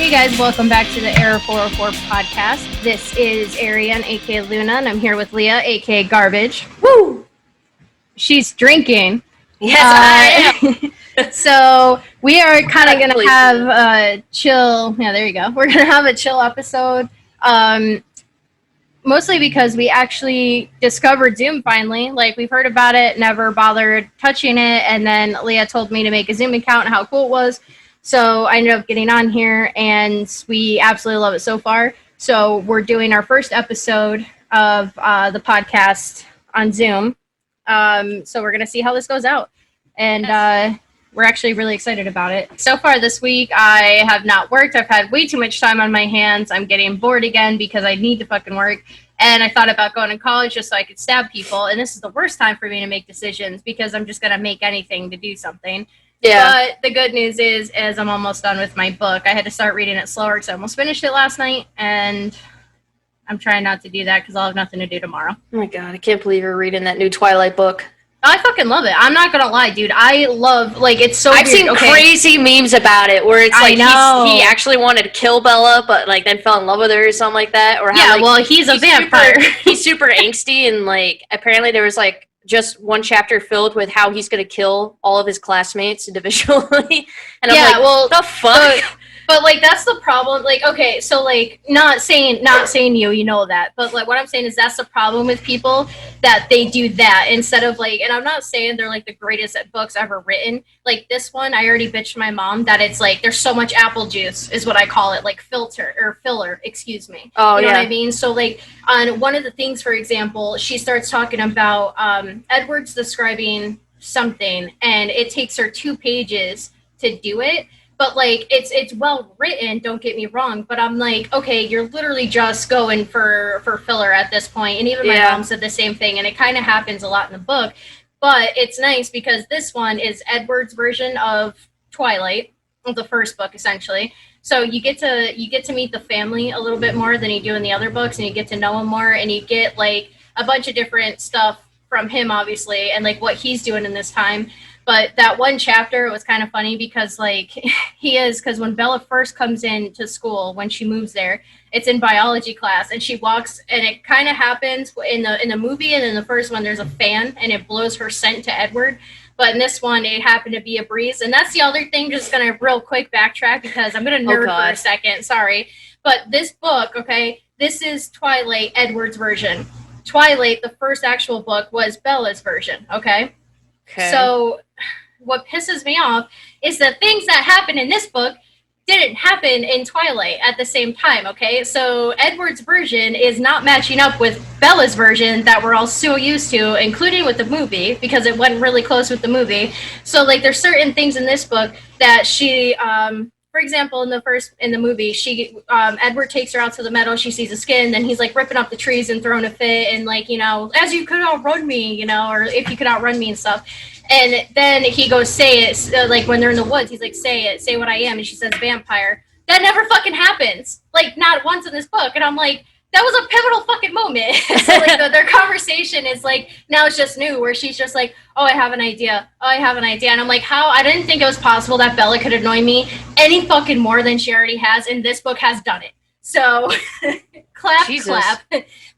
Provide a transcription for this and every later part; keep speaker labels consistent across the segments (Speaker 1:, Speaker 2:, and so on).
Speaker 1: Hey guys, welcome back to the Error 404 podcast. This is Ariane, aka Luna, and I'm here with Leah, aka Garbage.
Speaker 2: Woo!
Speaker 1: She's drinking.
Speaker 2: Yes, I am.
Speaker 1: So we are kind of going to have a chill, there you go. We're going to have a chill episode, mostly because we actually discovered Zoom finally. Like, we've heard about it, never bothered touching it, and then Leah told me to make a Zoom account and how cool it was. So I ended up getting on here, and we absolutely love it so far. So we're doing our first episode of the podcast on Zoom. So we're going to see how this goes out. And we're actually really excited about it. So far this week, I have not worked. I've had way too much time on my hands. I'm getting bored again because I need to fucking work. And I thought about going to college just so I could stab people. And this is the worst time for me to make decisions because I'm just going to make anything to do something. Yeah. But the good news is I'm almost done with my book. I had to start reading it slower because I almost finished it last night, and I'm trying not to do that because I'll have nothing to do tomorrow.
Speaker 2: Oh my god, I can't believe you're reading that new Twilight book.
Speaker 1: I fucking love it. I'm not gonna lie, dude. I love, like, it's so
Speaker 2: I've
Speaker 1: weird.
Speaker 2: seen crazy memes about it where it's like he actually wanted to kill Bella, but like then fell in love with her or something like that. Or how,
Speaker 1: well, he's a vampire.
Speaker 2: He's super angsty, and like apparently there was like just one chapter filled with how he's going to kill all of his classmates individually. And I'm like, well, the fuck?
Speaker 1: But like, that's the problem. Like, okay, so like, not saying you know that, but like what I'm saying is that's the problem with people, that they do that instead of like, and I'm not saying they're like the greatest at books ever written. Like this one, I already bitched my mom that it's like, there's so much apple juice is what I call it, like filler, excuse me.
Speaker 2: Oh,
Speaker 1: you know what I mean? So like on one of the things, for example, she starts talking about Edward's describing something and it takes her 2 pages to do it. But, like, it's well written, don't get me wrong, but I'm like, okay, you're literally just going for filler at this point. And even my mom said the same thing, and it kind of happens a lot in the book. But it's nice because this one is Edward's version of Twilight, of the first book, essentially. So you get to meet the family a little bit more than you do in the other books, and you get to know him more, and you get, like, a bunch of different stuff from him, obviously, and, like, what he's doing in this time. But that one chapter was kind of funny because, like, because when Bella first comes into school, when she moves there, it's in biology class, and she walks, and it kind of happens in the movie, and in the first one, there's a fan, and it blows her scent to Edward. But in this one, it happened to be a breeze. And that's the other thing, just going to real quick backtrack because I'm going to nerd for a second, sorry. But this book, okay, this is Twilight, Edward's version. Twilight, the first actual book, was Bella's version, okay? So what pisses me off is that things that happen in this book didn't happen in Twilight at the same time, okay? So Edward's version is not matching up with Bella's version that we're all so used to, including with the movie, because it went really close with the movie. So, like, there's certain things in this book that she, for example, in the movie, Edward takes her out to the meadow, she sees a skin, then he's, like, ripping up the trees and throwing a fit, and, like, you know, as you could outrun me, you know, or if you could outrun me and stuff. And then he goes, say it, like, when they're in the woods, he's like, say what I am, and she says vampire. That never fucking happens. Like, not once in this book. And I'm like, that was a pivotal fucking moment. So, like, their conversation is, like, now it's just new, where she's just like, oh, I have an idea. And I'm like, how? I didn't think it was possible that Bella could annoy me any fucking more than she already has, and this book has done it. So, clap.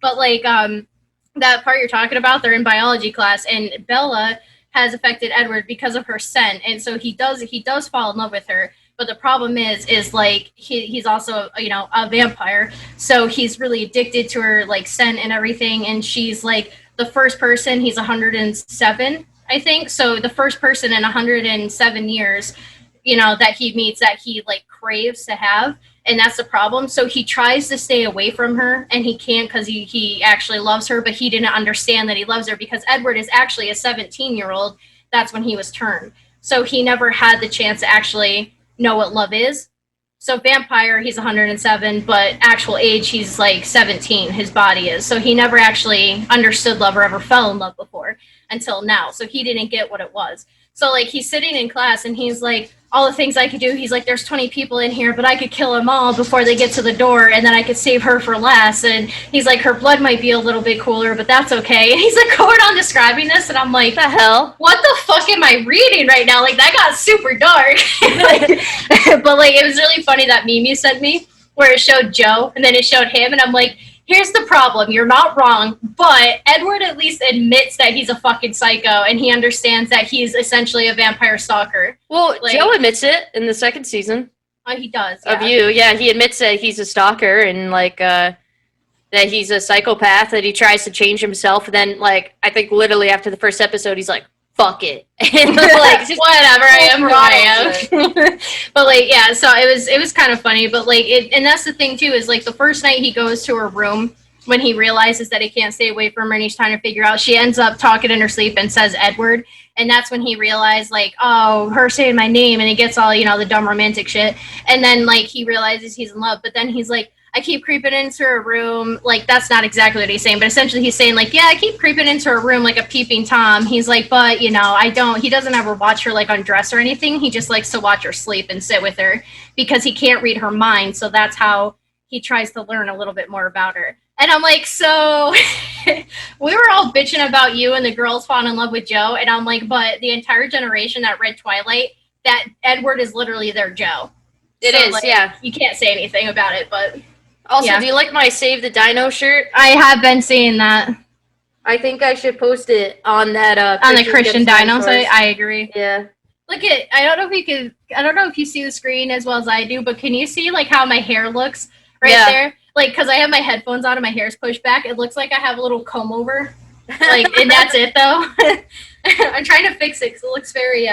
Speaker 1: But, like, that part you're talking about, they're in biology class, and Bella has affected Edward because of her scent, and so he does fall in love with her. But the problem is like he's also, you know, a vampire, so he's really addicted to her, like, scent and everything. And she's like the first person. He's 107, I think. So the first person in 107 years, you know, that he meets that he, like, craves to have. And that's the problem. So he tries to stay away from her, and he can't because he actually loves her, but he didn't understand that he loves her because Edward is actually a 17-year-old. That's when he was turned. So he never had the chance to actually know what love is. So vampire, he's 107, but actual age, he's like 17, his body is. So he never actually understood love or ever fell in love before until now. So he didn't get what it was. So, like, he's sitting in class, and he's like, all the things I could do. He's like, there's 20 people in here, but I could kill them all before they get to the door, and then I could save her for last. And he's like, her blood might be a little bit cooler, but that's okay. And he's like going on describing this, and I'm like,
Speaker 2: the hell?
Speaker 1: What the fuck am I reading right now? Like, that got super dark. Like, but, like, it was really funny, that meme you sent me, where it showed Joe, and then it showed him, and I'm like, here's the problem. You're not wrong, but Edward at least admits that he's a fucking psycho, and he understands that he's essentially a vampire stalker.
Speaker 2: Well, like, Joe admits it in the second season.
Speaker 1: Oh, he does.
Speaker 2: Yeah. Of you, yeah. He admits that he's a stalker and, like, that he's a psychopath, that he tries to change himself, and then, like, I think literally after the first episode, he's like, fuck it. And, like, just
Speaker 1: whatever, I am who I am. But, like, yeah, so it was kind of funny, but, like, and that's the thing, too, is, like, the first night he goes to her room, when he realizes that he can't stay away from her and he's trying to figure out, she ends up talking in her sleep and says Edward, and that's when he realized, like, oh, her saying my name, and he gets all, you know, the dumb romantic shit, and then, like, he realizes he's in love, but then he's like, I keep creeping into her room. Like, that's not exactly what he's saying, but essentially he's saying, like, yeah, I keep creeping into her room like a peeping Tom. He's like, but, you know, he doesn't ever watch her, like, undress or anything. He just likes to watch her sleep and sit with her because he can't read her mind. So that's how he tries to learn a little bit more about her. And I'm like, so we were all bitching about you and the girls falling in love with Joe. And I'm like, but the entire generation that read Twilight, that Edward is literally their Joe.
Speaker 2: It is, like, yeah.
Speaker 1: You can't say anything about it, but...
Speaker 2: Also, yeah. Do you like my Save the Dino shirt?
Speaker 1: I have been seeing that.
Speaker 2: I think I should post it on that
Speaker 1: on the Christian Dino site. I agree.
Speaker 2: Yeah.
Speaker 1: Look at, I don't know if you see the screen as well as I do, but can you see, like, how my hair looks right there? Like, because I have my headphones on and my hair's pushed back, it looks like I have a little comb over. Like, and that's it, though. I'm trying to fix it because it looks very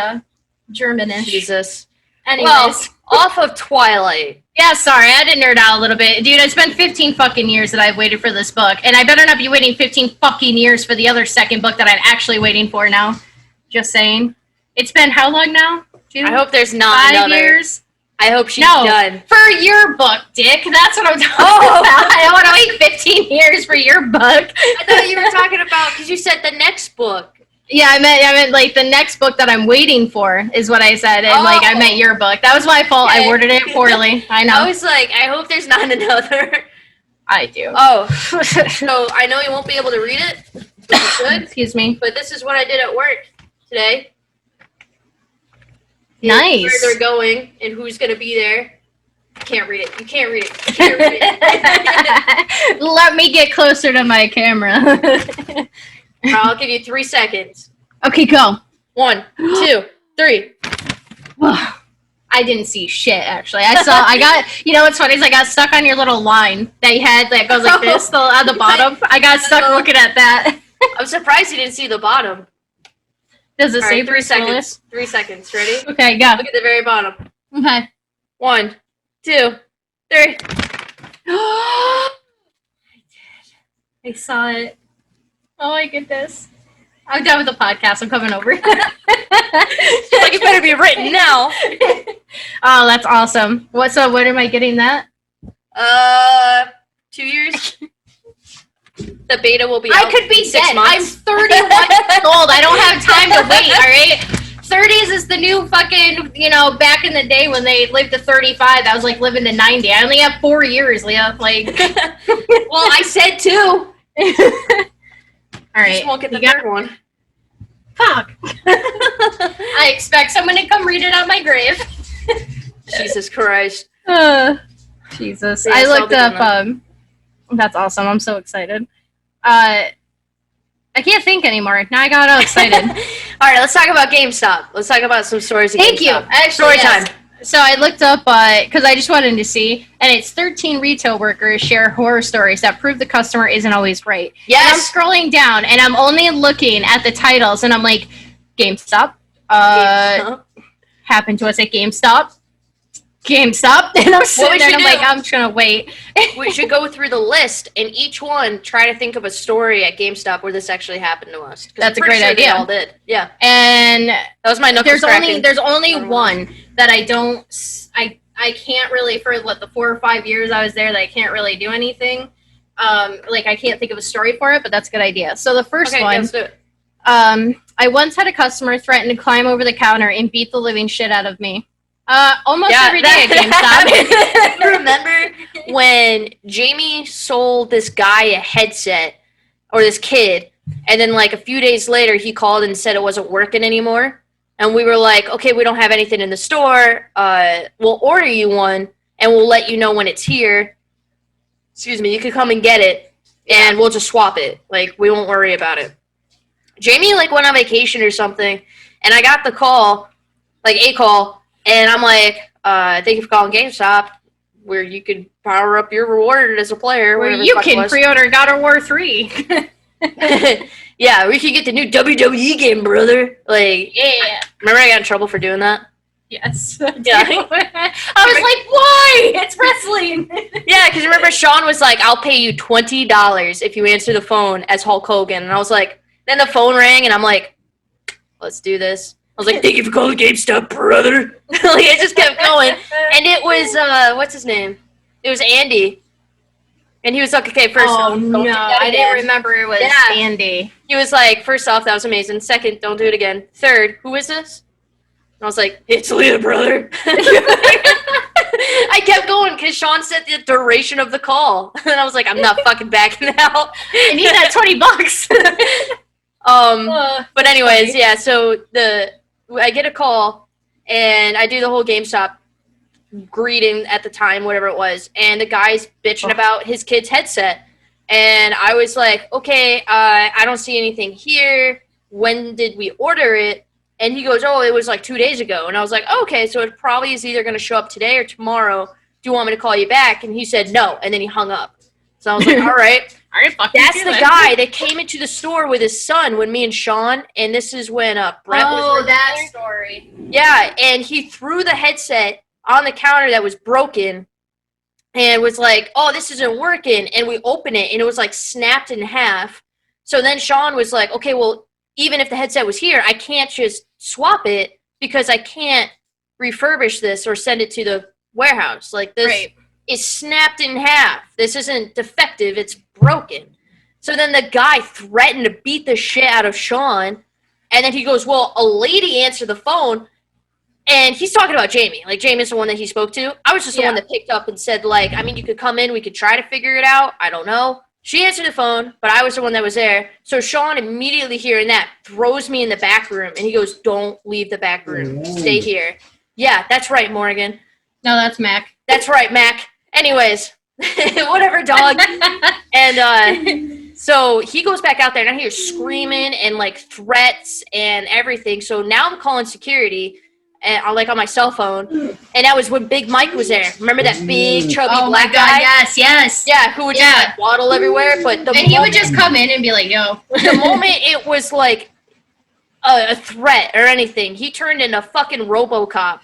Speaker 1: Germanish.
Speaker 2: Jesus.
Speaker 1: Anyways.
Speaker 2: Well, off of Twilight.
Speaker 1: Yeah, sorry, I had to nerd out a little bit. Dude, it's been 15 fucking years that I've waited for this book, and I better not be waiting 15 fucking years for the other second book that I'm actually waiting for now. Just saying. It's been how long now?
Speaker 2: I hope there's not
Speaker 1: 5 years?
Speaker 2: I hope she's done.
Speaker 1: For your book, Dick. That's what I'm talking about. I don't want to wait 15 years for your book.
Speaker 2: I thought you were talking about, because you said the next book.
Speaker 1: Yeah, I meant like the next book that I'm waiting for is what I said, and like I meant your book. That was my fault. Okay. I worded it poorly. I know.
Speaker 2: I was like, I hope there's not another.
Speaker 1: I do.
Speaker 2: Oh, so I know you won't be able to read it. Which is good.
Speaker 1: Excuse me.
Speaker 2: But this is what I did at work today.
Speaker 1: Nice.
Speaker 2: Where they're going and who's going to be there. Can't read it. You can't read it. You can't read it.
Speaker 1: Let me get closer to my camera.
Speaker 2: I'll give you 3 seconds.
Speaker 1: Okay, go.
Speaker 2: 1, 2, 3.
Speaker 1: I didn't see shit, actually. You know what's funny is I got stuck on your little line that you had that goes like this on the bottom. I got stuck looking at that.
Speaker 2: I'm surprised you didn't see the bottom.
Speaker 1: Does it say
Speaker 2: 3 seconds? 3 seconds. Ready?
Speaker 1: Okay, go.
Speaker 2: Look at the very bottom.
Speaker 1: Okay.
Speaker 2: 1, 2, 3.
Speaker 1: I did. I saw it. Oh my goodness. I'm done with the podcast. I'm coming over.
Speaker 2: Like, it better be written now.
Speaker 1: Oh, that's awesome. So when am I getting that?
Speaker 2: 2 years. The beta will be
Speaker 1: out. I could be
Speaker 2: 6
Speaker 1: dead.
Speaker 2: months.
Speaker 1: I'm 31 years old. I don't have time to wait, all right? 30s is the new fucking, you know, back in the day when they lived to 35, that was like living to 90. I only have 4 years, Leah. Like,
Speaker 2: well, I said 2.
Speaker 1: All right.
Speaker 2: Just won't get the third one.
Speaker 1: Fuck. I expect someone to come read it on my grave.
Speaker 2: Jesus Christ.
Speaker 1: Jesus. I looked up, that's awesome. I'm so excited. I can't think anymore. Now I got all excited.
Speaker 2: All right, let's talk about GameStop. Let's talk about some stories at
Speaker 1: Thank
Speaker 2: GameStop.
Speaker 1: you. Actually,
Speaker 2: story time.
Speaker 1: So I looked up, because I just wanted to see, and it's 13 retail workers share horror stories that prove the customer isn't always right.
Speaker 2: Yes.
Speaker 1: And I'm scrolling down, and I'm only looking at the titles, and I'm like, GameStop. Happened to us at GameStop. GameStop. And I'm sitting there, and I'm like, I'm just going to wait.
Speaker 2: We should go through the list, and each one try to think of a story at GameStop where this actually happened to us.
Speaker 1: That's a great idea.
Speaker 2: They all did. Yeah.
Speaker 1: And
Speaker 2: that was my knuckles cracking.
Speaker 1: There's only one that I can't really, for what, the 4 or 5 years I was there, that I can't really do anything. Like, I can't think of a story for it, but that's a good idea. So the first one,
Speaker 2: let's do it.
Speaker 1: I once had a customer threaten to climb over the counter and beat the living shit out of me. Almost every day at GameStop.
Speaker 2: Remember when Jamie sold this guy a headset, or this kid, and then like a few days later he called and said it wasn't working anymore, and we were like, okay, we don't have anything in the store, we'll order you one and we'll let you know when it's here. Excuse me, you can come and get it and we'll just swap it, like we won't worry about it. Jamie like went on vacation or something, and I got the call, like a call, and I'm like, thank you for calling GameStop, where you could power up your reward as a player.
Speaker 1: Where you can pre-order God of War 3.
Speaker 2: Yeah, we could get the new WWE game, brother. Like, yeah. Remember I got in trouble for doing that?
Speaker 1: Yes.
Speaker 2: Yeah.
Speaker 1: I was like, why? It's wrestling.
Speaker 2: Yeah, because remember Sean was like, I'll pay you $20 if you answer the phone as Hulk Hogan. And I was like, then the phone rang, and I'm like, let's do this. I was like, thank you for calling GameStop, brother. Like, it just kept going. And it was, what's his name? It was Andy. And he was like, okay, first off,
Speaker 1: don't do that I didn't remember it was Andy.
Speaker 2: He was like, first off, that was amazing. Second, don't do it again. Third, who is this? And I was like, it's Leah, brother. I kept going because Sean said the duration of the call. And I was like, I'm not fucking backing out.
Speaker 1: I need that $20.
Speaker 2: But anyways, yeah, so I get a call, and I do the whole GameStop greeting at the time, whatever it was, and the guy's bitching about his kid's headset. And I was like, okay, I don't see anything here. When did we order it? And he goes, oh, it was like 2 days ago. And I was like, okay, so it probably is either going to show up today or tomorrow. Do you want me to call you back? And he said no, and then he hung up. So I was like, all right. That's the guy that came into the store with his son when me and Sean, and this is when Brett was
Speaker 1: Oh, that story.
Speaker 2: Yeah, and he threw the headset on the counter that was broken and was like, oh, this isn't working. And we opened it, and it was like snapped in half. So then Sean was like, okay, well, even if the headset was here, I can't just swap it because I can't refurbish this or send it to the warehouse. Like, this is snapped in half. This isn't defective, it's broken. So then the guy threatened to beat the shit out of Sean, and then he goes, well, a lady answered the phone, and he's talking about Jamie. Like, Jamie's the one that he spoke to. I was just the one that picked up and said, like, I mean, you could come in, we could try to figure it out. I don't know. She answered the phone, but I was the one that was there. So Sean, immediately hearing that, throws me in the back room, and he goes, don't leave the back room. Stay here. Yeah, that's right, Morgan.
Speaker 1: No, that's Mac.
Speaker 2: That's right, Mac. Anyways, whatever, dog. And so he goes back out there, and I hear screaming and, like, threats and everything. So now I'm calling security, and like on my cell phone, and that was when Big Mike was there. Remember that big chubby black guy?
Speaker 1: Yes.
Speaker 2: Yeah, who would just like waddle everywhere. But
Speaker 1: he would just come in and be like, "Yo."
Speaker 2: The moment it was like a threat or anything, he turned into fucking RoboCop,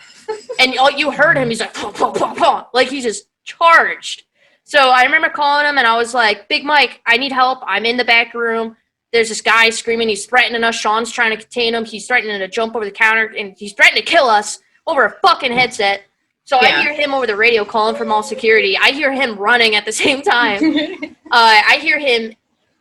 Speaker 2: and all you heard him. He's like, "Pah, pah, pah, pah," like he just charged. So I remember calling him, and I was like, "Big Mike, I need help. I'm in the back room. There's this guy screaming. He's threatening us. Sean's trying to contain him. He's threatening to jump over the counter, and he's threatening to kill us over a fucking headset." So I hear him over the radio calling for mall security. I hear him running at the same time. I hear him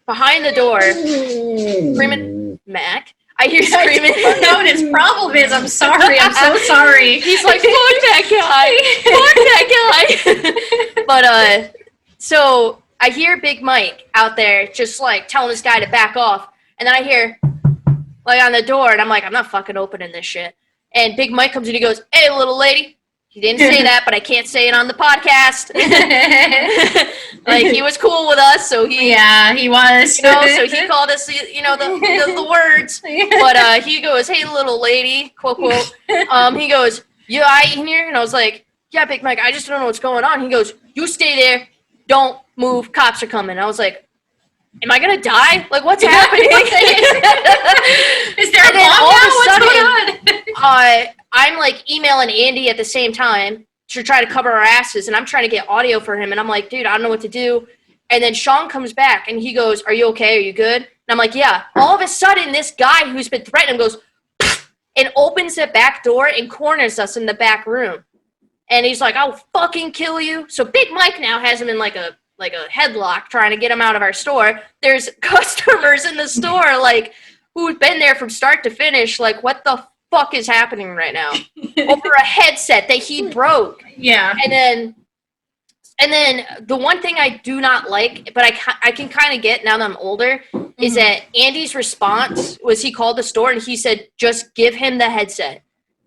Speaker 2: behind the door screaming, Mac. I hear screaming.
Speaker 1: I don't know what his problem is. I'm sorry. I'm so sorry.
Speaker 2: He's like, fuck that guy. Fuck that guy. But, so I hear Big Mike out there just, like, telling this guy to back off. And then I hear, like, on the door, and I'm like, I'm not fucking opening this shit. And Big Mike comes in, he goes, hey, little lady. He didn't say that, but I can't say it on the podcast. Like, he was cool with us, so he...
Speaker 1: Yeah, he was.
Speaker 2: You know, so he called us, you know, the words. But he goes, hey, little lady, quote, quote. He goes, you all right in here? And I was like, yeah, Big Mike, I just don't know what's going on. He goes, you stay there. Don't move. Cops are coming. I was like, am I going to die? Like, what's happening?
Speaker 1: Is there a bomb now? What's going on?
Speaker 2: I'm, like, emailing Andy at the same time to try to cover our asses, and I'm trying to get audio for him, and I'm like, dude, I don't know what to do. And then Sean comes back, and he goes, are you okay? Are you good? And I'm like, yeah. All of a sudden, this guy who's been threatening goes, and opens the back door and corners us in the back room. And he's like, I'll fucking kill you. So Big Mike now has him in, like a headlock trying to get him out of our store. There's customers in the store, like, who's been there from start to finish, like, what the fuck is happening right now? Over a headset that he broke.
Speaker 1: Yeah.
Speaker 2: And then the one thing I do not like, but I can kind of get now that I'm older, is that Andy's response was he called the store and he said, just give him the headset.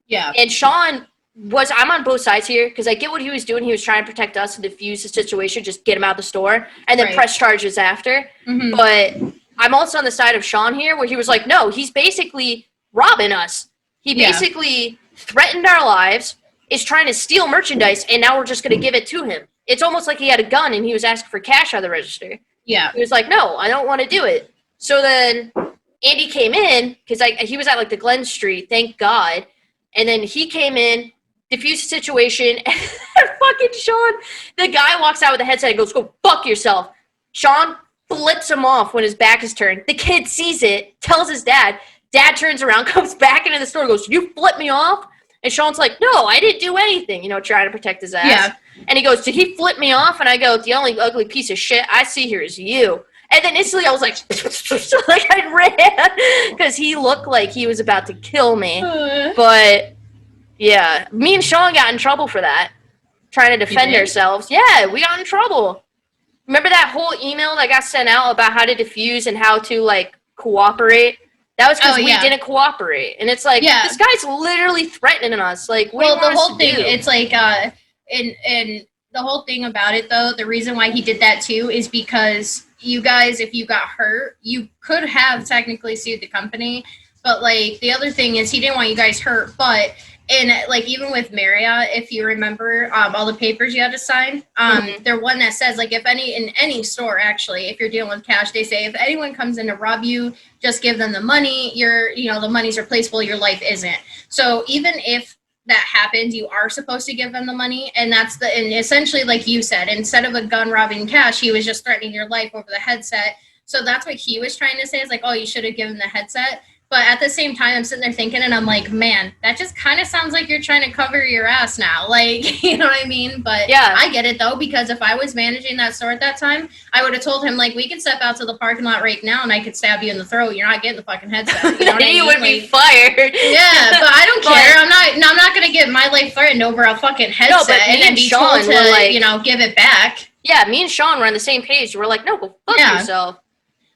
Speaker 1: Yeah.
Speaker 2: And Sean I'm on both sides here because I get what he was doing. He was trying to protect us and defuse the situation, just get him out of the store and then press charges after. But I'm also on the side of Sean here where he was like, no, he's basically robbing us. He basically threatened our lives, is trying to steal merchandise, and now we're just going to give it to him. It's almost like he had a gun and he was asking for cash out of the register. Yeah. He was like, no, I don't want to do it. So then Andy came in, because he was at like the Glen Street, thank God. And then he came in, diffused the situation, and fucking Sean, the guy walks out with a headset and goes, go fuck yourself. Sean flips him off when his back is turned. The kid sees it, tells his dad. Dad turns around, comes back into the store, goes, you flip me off? And Sean's like, no, I didn't do anything, trying to protect his ass. Yeah. And he goes, did he flip me off? And I go, the only ugly piece of shit I see here is you. And then instantly I was like, like I ran, because he looked like he was about to kill me. But, yeah, me and Sean got in trouble for that, trying to defend ourselves. Yeah, we got in trouble. Remember that whole email that got sent out about how to defuse and how to, like, cooperate? That was because we didn't cooperate. And it's like, this guy's literally threatening us. Like, what do you want
Speaker 1: the whole
Speaker 2: us to
Speaker 1: thing,
Speaker 2: do?
Speaker 1: it's like, and the whole thing about it, though, the reason why he did that, too, is because you guys, if you got hurt, you could have technically sued the company. But, like, the other thing is he didn't want you guys hurt. But, like, even with Marriott, if you remember all the papers you had to sign, there's one that says, like, in any store, actually, if you're dealing with cash, they say if anyone comes in to rob you, just give them the money. The money's replaceable. Your life isn't. So even if that happens, you are supposed to give them the money. And and essentially, like you said, instead of a gun robbing cash, he was just threatening your life over the headset. So that's what he was trying to say is like, oh, you should have given the headset. But at the same time, I'm sitting there thinking, and I'm like, man, that just kind of sounds like you're trying to cover your ass now. Like, you know what I mean? But yeah, I get it, though, because if I was managing that store at that time, I would have told him, like, we can step out to the parking lot right now, and I could stab you in the throat. You're not getting the fucking headset. You know what I mean?
Speaker 2: You would be fired.
Speaker 1: Yeah, but I don't care. I'm not going to get my life threatened over a fucking headset and then be told to, give it back.
Speaker 2: Yeah, me and Sean were on the same page. We're like, no, go fuck yourself.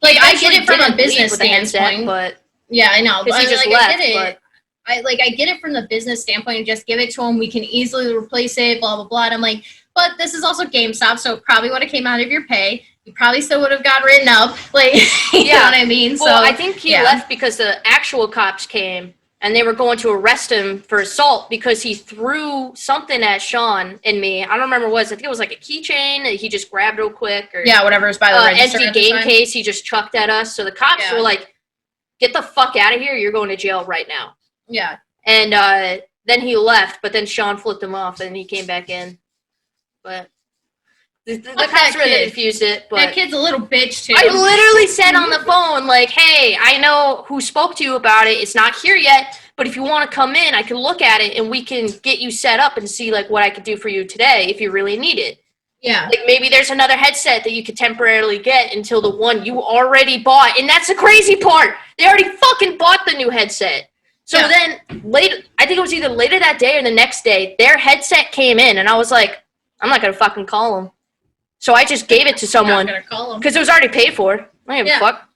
Speaker 1: Like, I get it from a business standpoint.
Speaker 2: But
Speaker 1: yeah, I know.
Speaker 2: Because he just left. I get it.
Speaker 1: I get it from the business standpoint. Just give it to him. We can easily replace it. Blah blah blah. And I'm like, but this is also GameStop, so it probably would have came out of your pay. You probably still would have got written up. Like, you know what I mean?
Speaker 2: Well, I think he left because the actual cops came and they were going to arrest him for assault because he threw something at Sean and me. I don't remember what it was. I think it was like a keychain that he just grabbed real quick. Or
Speaker 1: whatever was by the register.
Speaker 2: Empty game case he just chucked at us. So the cops were like, get the fuck out of here. You're going to jail right now.
Speaker 1: Yeah.
Speaker 2: And then he left, but then Sean flipped him off and he came back in. But the cops really refused it. But
Speaker 1: that kid's a little bitch, too.
Speaker 2: I literally said on the phone, like, hey, I know who spoke to you about it. It's not here yet, but if you want to come in, I can look at it and we can get you set up and see, like, what I could do for you today if you really need it.
Speaker 1: Yeah.
Speaker 2: Like, maybe there's another headset that you could temporarily get until the one you already bought. And that's the crazy part. They already fucking bought the new headset. So then, I think it was either later that day or the next day, their headset came in. And I was like, I'm not going to fucking call them. So I just gave it to someone. Because it was already paid for. I don't give a fuck.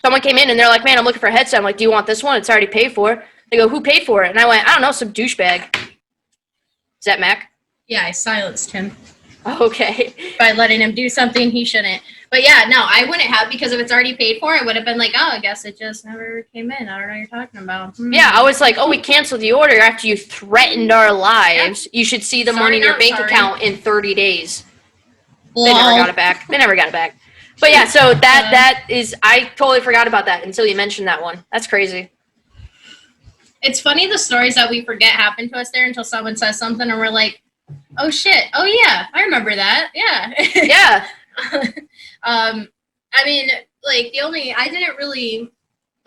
Speaker 2: Someone came in and they're like, man, I'm looking for a headset. I'm like, do you want this one? It's already paid for. They go, who paid for it? And I went, I don't know, some douchebag. Is that Mac?
Speaker 1: Yeah, I silenced him.
Speaker 2: Okay.
Speaker 1: By letting him do something he shouldn't. But yeah, no, I wouldn't have, because if it's already paid for, I would have been like, oh, I guess it just never came in. I don't know what you're talking about.
Speaker 2: Yeah, I was like, oh, we canceled the order after you threatened our lives. You should see the money in your bank account in 30 days. They never got it back. But yeah, so that is, I totally forgot about that until you mentioned that one. That's crazy.
Speaker 1: It's funny the stories that we forget happen to us there until someone says something and we're like, oh shit, oh yeah, I remember that, yeah.
Speaker 2: Yeah.
Speaker 1: I mean, like, the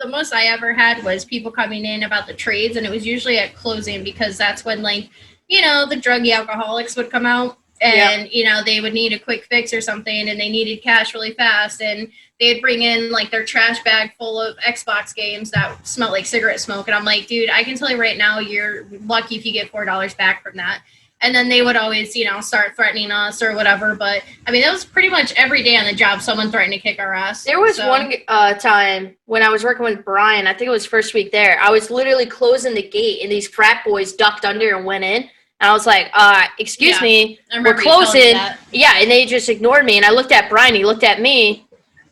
Speaker 1: most I ever had was people coming in about the trades, and it was usually at closing because that's when, like, the druggy alcoholics would come out. and they would need a quick fix or something, and they needed cash really fast, and they'd bring in like their trash bag full of Xbox games that smelled like cigarette smoke, and I'm like, dude, I can tell you right now, you're lucky if you get $4 back from that. And then they would always, start threatening us or whatever. But, I mean, that was pretty much every day on the job, someone threatened to kick our ass.
Speaker 2: There was one time when I was working with Brian, I think it was first week there, I was literally closing the gate, and these frat boys ducked under and went in. And I was like, excuse me, we're closing. Yeah, and they just ignored me. And I looked at Brian, he looked at me,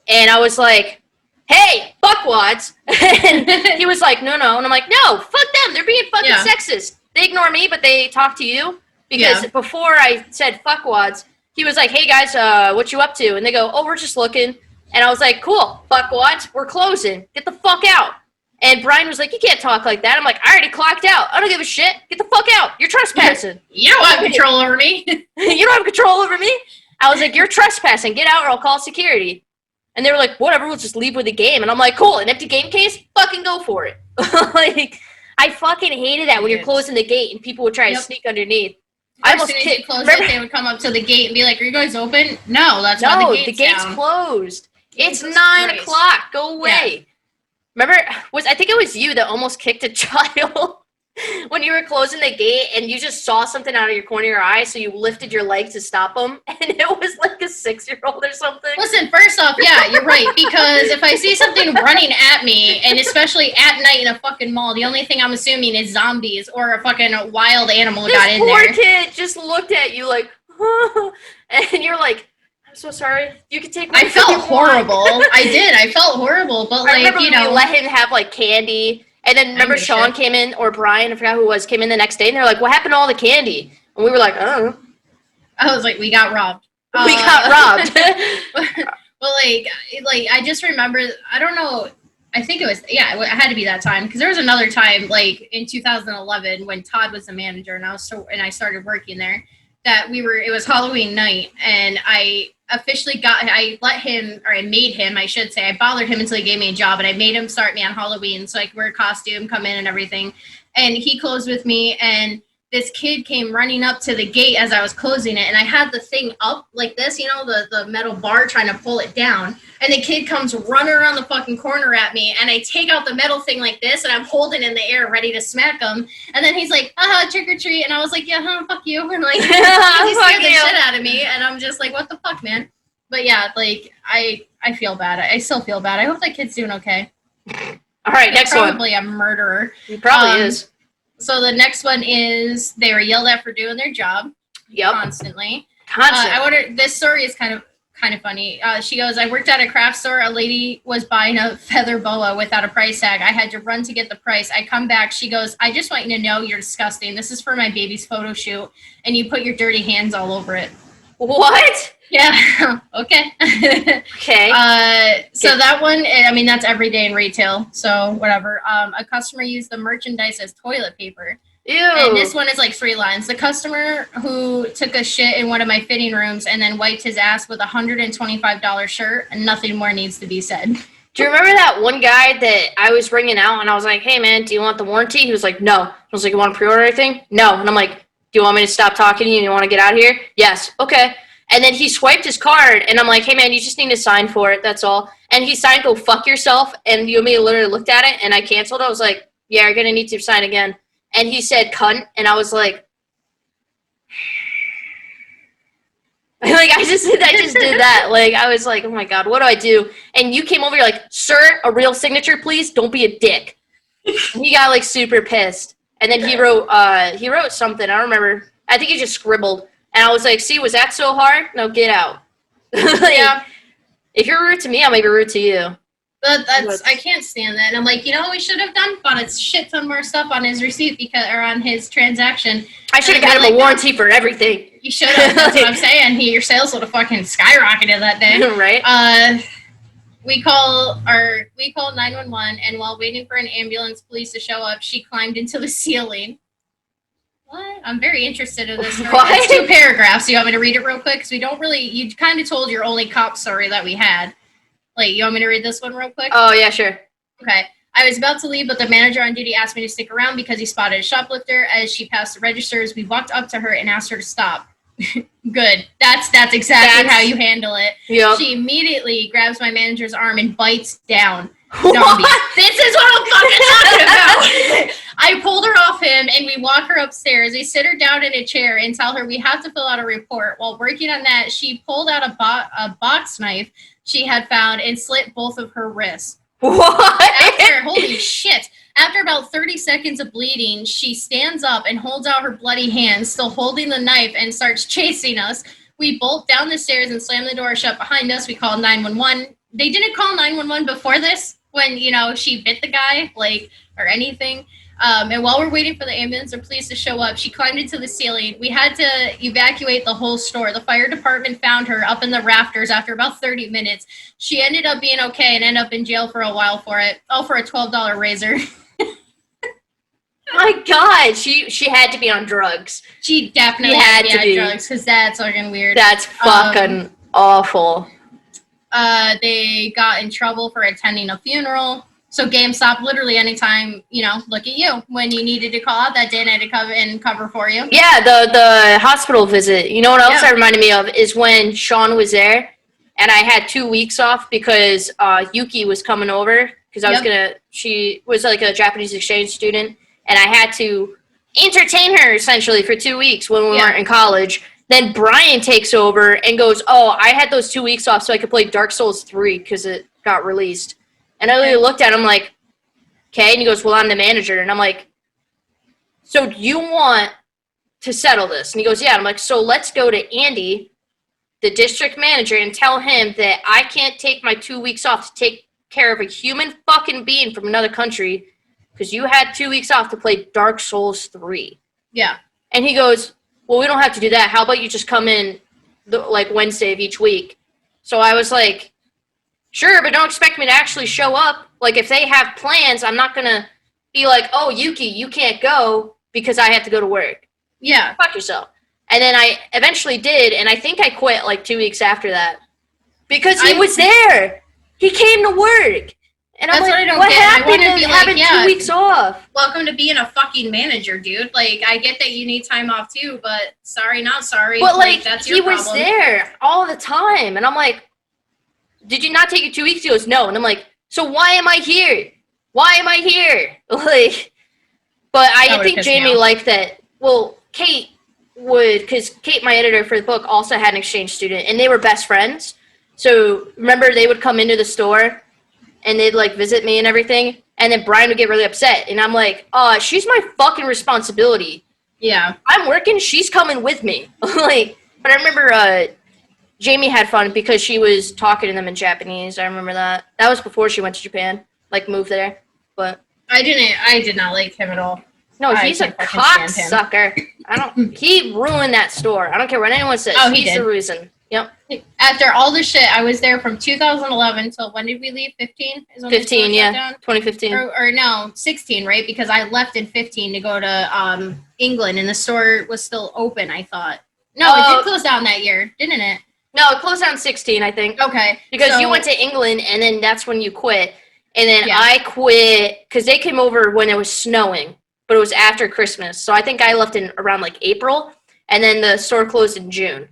Speaker 2: and I was like, hey, fuckwads. And he was like, no. And I'm like, no, fuck them. They're being fucking sexist. They ignore me, but they talk to you. Because before I said fuckwads, he was like, hey guys, what you up to? And they go, oh, we're just looking. And I was like, cool, fuckwads, we're closing. Get the fuck out. And Brian was like, you can't talk like that. I'm like, I already clocked out. I don't give a shit. Get the fuck out. You're trespassing.
Speaker 1: You don't have control over me.
Speaker 2: You don't have control over me? I was like, you're trespassing. Get out or I'll call security. And they were like, whatever, we'll just leave with the game. And I'm like, cool, an empty game case? Fucking go for it. Like, I fucking hated that when you're closing the gate and people would try to sneak underneath.
Speaker 1: I almost kicked. They would come up to the gate and be like, "Are you guys open?" No, that's why the gate's
Speaker 2: closed. It's 9 o'clock. Go away. Yeah. Remember, I think it was you that almost kicked a child when you were closing the gate and you just saw something out of your corner of your eye, so you lifted your leg to stop them, and it was like a 6-year-old or something.
Speaker 1: Listen, first off, yeah, you're right, because if I see something running at me, and especially at night in a fucking mall, the only thing I'm assuming is zombies or a fucking wild animal got in there.
Speaker 2: This poor kid just looked at you like, and you're like, I'm so sorry. You can take.
Speaker 1: I felt horrible. I did. I felt horrible, but
Speaker 2: I remember we let him have like candy. And then remember Sean came in, or Brian, I forgot who it was, came in the next day, and they're like, what happened to all the candy? And we were like, I don't know.
Speaker 1: I was like, we got robbed.
Speaker 2: We got robbed.
Speaker 1: Well, like I just remember, I don't know, I think it was, it had to be that time, because there was another time, like in 2011, when Todd was the manager, and I started working there, that it was Halloween night, and I made him, I should say, I bothered him until he gave me a job, and I made him start me on Halloween so I could wear a costume, come in and everything. And he closed with me, and this kid came running up to the gate as I was closing it, and I had the thing up like this, the metal bar, trying to pull it down. And the kid comes running around the fucking corner at me, and I take out the metal thing like this, and I'm holding it in the air ready to smack him. And then he's like, trick or treat. And I was like, fuck you. And like, he scared the shit out of me. And I'm just like, what the fuck, man? But yeah, like, I feel bad. I still feel bad. I hope that kid's doing okay.
Speaker 2: All right, next one.
Speaker 1: Probably a murderer.
Speaker 2: He probably is.
Speaker 1: So the next one is they were yelled at for doing their job.
Speaker 2: Yep.
Speaker 1: Constantly.
Speaker 2: I
Speaker 1: wonder, this story is kind of funny. She goes, I worked at a craft store. A lady was buying a feather boa without a price tag. I had to run to get the price. I come back. She goes, I just want you to know you're disgusting. This is for my baby's photo shoot. And you put your dirty hands all over it.
Speaker 2: What?
Speaker 1: Yeah. Okay.
Speaker 2: Okay.
Speaker 1: So that one, I mean, that's every day in retail. So whatever. A customer used the merchandise as toilet paper.
Speaker 2: Ew.
Speaker 1: And this one is like 3 lines. The customer who took a shit in one of my fitting rooms and then wiped his ass with a $125 shirt, and nothing more needs to be said.
Speaker 2: Do you remember that one guy that I was ringing out and I was like, hey man, do you want the warranty? He was like, no. I was like, you want to pre-order anything? No. And I'm like, do you want me to stop talking to you and you want to get out of here? Yes. Okay. And then he swiped his card and I'm like, hey man, you just need to sign for it. That's all. And he signed, go fuck yourself. And you and me literally looked at it and I canceled. I was like, yeah, you're going to need to sign again. And he said, cunt. And I was like, I just did that. Like, I was like, oh my God, what do I do? And you came over, you're like, sir, a real signature, please. Don't be a dick. And he got like super pissed. And then he wrote something. I don't remember. I think he just scribbled. And I was like, see, was that so hard? No, get out. Like, yeah. If you're rude to me, I might be rude to you.
Speaker 1: But I can't stand that. And I'm like, what we should have done? Bought a shit ton more stuff on his receipt or on his transaction.
Speaker 2: I should have got him a warranty for everything.
Speaker 1: You should have. That's what I'm saying. Your sales would have fucking skyrocketed that day.
Speaker 2: Right.
Speaker 1: We call 911, and while waiting for an ambulance police to show up, she climbed into the ceiling. What? I'm very interested in this story. It's 2 paragraphs. You want me to read it real quick? Because you kind of told your only cop story that we had. Like, you want me to read this one real quick?
Speaker 2: Oh, yeah, sure.
Speaker 1: Okay. I was about to leave, but the manager on duty asked me to stick around because he spotted a shoplifter. As she passed the registers, we walked up to her and asked her to stop. Good. That's exactly how you handle it.
Speaker 2: Yep.
Speaker 1: She immediately grabs my manager's arm and bites down.
Speaker 2: What?
Speaker 1: Zombies. This is what I'm fucking talking about. I pulled her off him and we walk her upstairs. We sit her down in a chair and tell her we have to fill out a report. While working on that, she pulled out a box knife she had found and slit both of her wrists.
Speaker 2: What?
Speaker 1: Holy shit. After about 30 seconds of bleeding, she stands up and holds out her bloody hand, still holding the knife, and starts chasing us. We bolt down the stairs and slam the door shut behind us. We call 911. They didn't call 911 before this when, she bit the guy, or anything. And while we're waiting for the ambulance or police to show up, she climbed into the ceiling. We had to evacuate the whole store. The fire department found her up in the rafters after about 30 minutes. She ended up being okay and ended up in jail for a while for it. All for a $12 razor.
Speaker 2: My God, she had to be on drugs.
Speaker 1: She definitely had to be on drugs because that's fucking weird.
Speaker 2: That's fucking awful.
Speaker 1: They got in trouble for attending a funeral. So GameStop, literally anytime, look at you. When you needed to call out that day and I had to cover for you.
Speaker 2: Yeah, the hospital visit. You know what else that reminded me of is when Sean was there and I had 2 weeks off because Yuki was coming over because she was like a Japanese exchange student and I had to entertain her essentially for 2 weeks when we weren't in college. Then Brian takes over and goes, I had those 2 weeks off so I could play Dark Souls 3 because it got released. And I literally looked at him like, okay. And he goes, well, I'm the manager. And I'm like, so do you want to settle this? And he goes, yeah. And I'm like, so let's go to Andy, the district manager, and tell him that I can't take my 2 weeks off to take care of a human fucking being from another country because you had 2 weeks off to play Dark Souls 3.
Speaker 1: Yeah.
Speaker 2: And he goes, well, we don't have to do that. How about you just come in Wednesday of each week? So I was like, sure, but don't expect me to actually show up. Like, if they have plans, I'm not going to be like, oh, Yuki, you can't go because I have to go to work.
Speaker 1: Yeah.
Speaker 2: Fuck yourself. And then I eventually did, and I think I quit 2 weeks after that. Because he was there. He came to work. And I'm like, what happened to having 2 weeks off?
Speaker 1: Welcome to being a fucking manager, dude. I get that you need time off too, but sorry, not sorry.
Speaker 2: But,
Speaker 1: that's your problem.
Speaker 2: He was there all the time. And I'm like, did you not take your 2 weeks? He goes, no. And I'm like, so why am I here? Why am I here? But I think Jamie liked that. Well, Kate would, because Kate, my editor for the book, also had an exchange student, and they were best friends. So remember, they would come into the store, and they'd visit me and everything, and then Brian would get really upset, and I'm like, she's my fucking responsibility.
Speaker 1: Yeah.
Speaker 2: I'm working, she's coming with me. But I remember Jamie had fun because she was talking to them in Japanese. I remember that. That was before she went to Japan, moved there. But
Speaker 1: I did not like him at all.
Speaker 2: No, he's a cocksucker. He ruined that store. I don't care what anyone says. He's the reason. Yep.
Speaker 1: After all this shit, I was there from 2011 till when did we leave? 15?
Speaker 2: 15, yeah. 2015.
Speaker 1: Or no, 16, right? Because I left in 15 to go to England, and the store was still open, I thought. No, it did close down that year, didn't it?
Speaker 2: No, it closed down 16, I think.
Speaker 1: Okay.
Speaker 2: Because you went to England, and then that's when you quit. And then I quit because they came over when it was snowing, but it was after Christmas. So I think I left in around April, and then the store closed in June.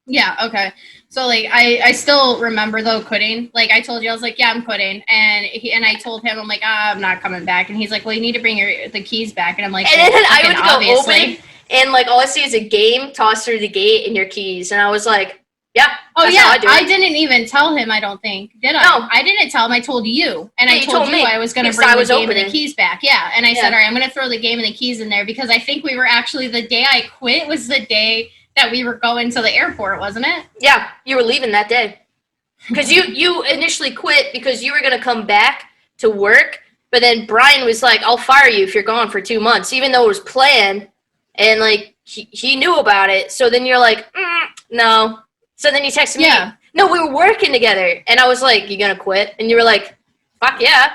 Speaker 1: Yeah, okay. So I still remember though quitting. I told you, I was like, yeah, I'm quitting. And I told him, I'm like, I'm not coming back. And he's like, well, you need to bring the keys back. And I'm like,
Speaker 2: and then I went to go open, and all I see is a game, toss through the gate and your keys. And I was like, yeah.
Speaker 1: Oh yeah, I didn't even tell him. I don't think did I?
Speaker 2: No,
Speaker 1: I didn't tell him. I told you, and I told you
Speaker 2: me.
Speaker 1: I was going to bring the game and the keys back. Yeah, and I said, all right, I'm going to throw the game and the keys in there because I think we were actually the day I quit was the day that we were going to the airport, wasn't it?
Speaker 2: Yeah, you were leaving that day because you initially quit because you were going to come back to work, but then Brian was like, "I'll fire you if you're gone for 2 months," even though it was planned, and he knew about it. So then you're like, no. So then you texted me, no, we were working together. And I was like, you going to quit? And you were like, fuck yeah.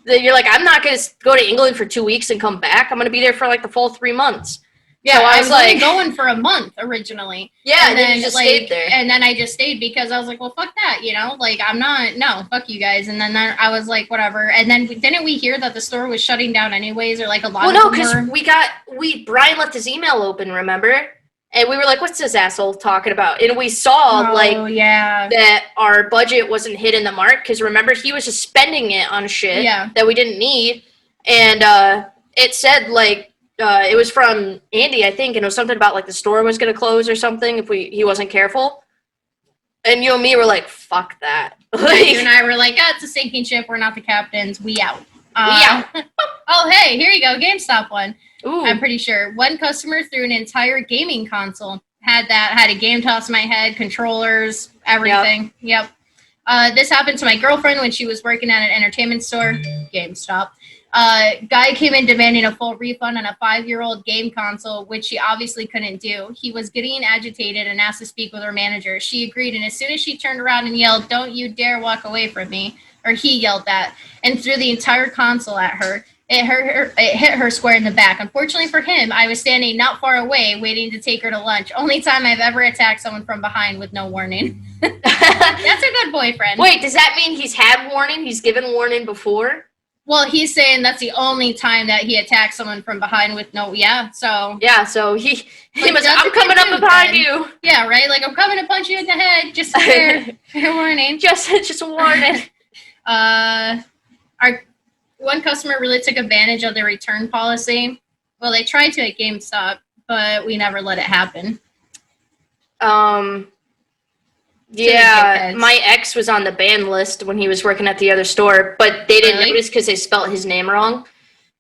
Speaker 2: Then you're like, I'm not going to go to England for 2 weeks and come back. I'm going to be there for the full 3 months.
Speaker 1: Yeah, so I was only going for a month originally.
Speaker 2: Yeah, and then you just stayed there.
Speaker 1: And then I just stayed because I was like, well, fuck that, I'm not, no, fuck you guys. And then I was like, whatever. And then didn't we hear that the store was shutting down anyways or a lot of them
Speaker 2: because Brian left his email open, remember? And we were like, what's this asshole talking about? And we saw,
Speaker 1: yeah,
Speaker 2: that our budget wasn't hitting the mark. Because remember, he was just spending it on shit that we didn't need. And it said, it was from Andy, I think, and it was something about, like, the store was going to close or something if he wasn't careful. And you and me were like, fuck that.
Speaker 1: You and I were like, it's a sinking ship. We're not the captains. We out. Oh, hey, here you go. GameStop one.
Speaker 2: Ooh.
Speaker 1: I'm pretty sure. One customer threw an entire gaming console. Had a game toss in my head, controllers, everything. Yep. This happened to my girlfriend when she was working at an entertainment store. GameStop. Guy came in demanding a full refund on a 5-year-old game console, which she obviously couldn't do. He was getting agitated and asked to speak with her manager. She agreed, and as soon as she turned around and yelled, "Don't you dare walk away from me," or he yelled that, and threw the entire console at her. It hit her square in the back. Unfortunately for him, I was standing not far away waiting to take her to lunch. Only time I've ever attacked someone from behind with no warning. That's a good boyfriend.
Speaker 2: Wait, does that mean he's had warning? He's given warning before?
Speaker 1: Well, he's saying that's the only time that he attacked someone from behind with no, so...
Speaker 2: Yeah, so he was, I'm coming up behind you.
Speaker 1: Yeah, right? Like, I'm coming to punch you in the head, just fair warning.
Speaker 2: Just a warning.
Speaker 1: Our one customer really took advantage of the return policy. Well, they tried to at GameStop, but we never let it happen.
Speaker 2: Yeah, my ex was on the ban list when he was working at the other store, but they didn't notice because they spelt his name wrong.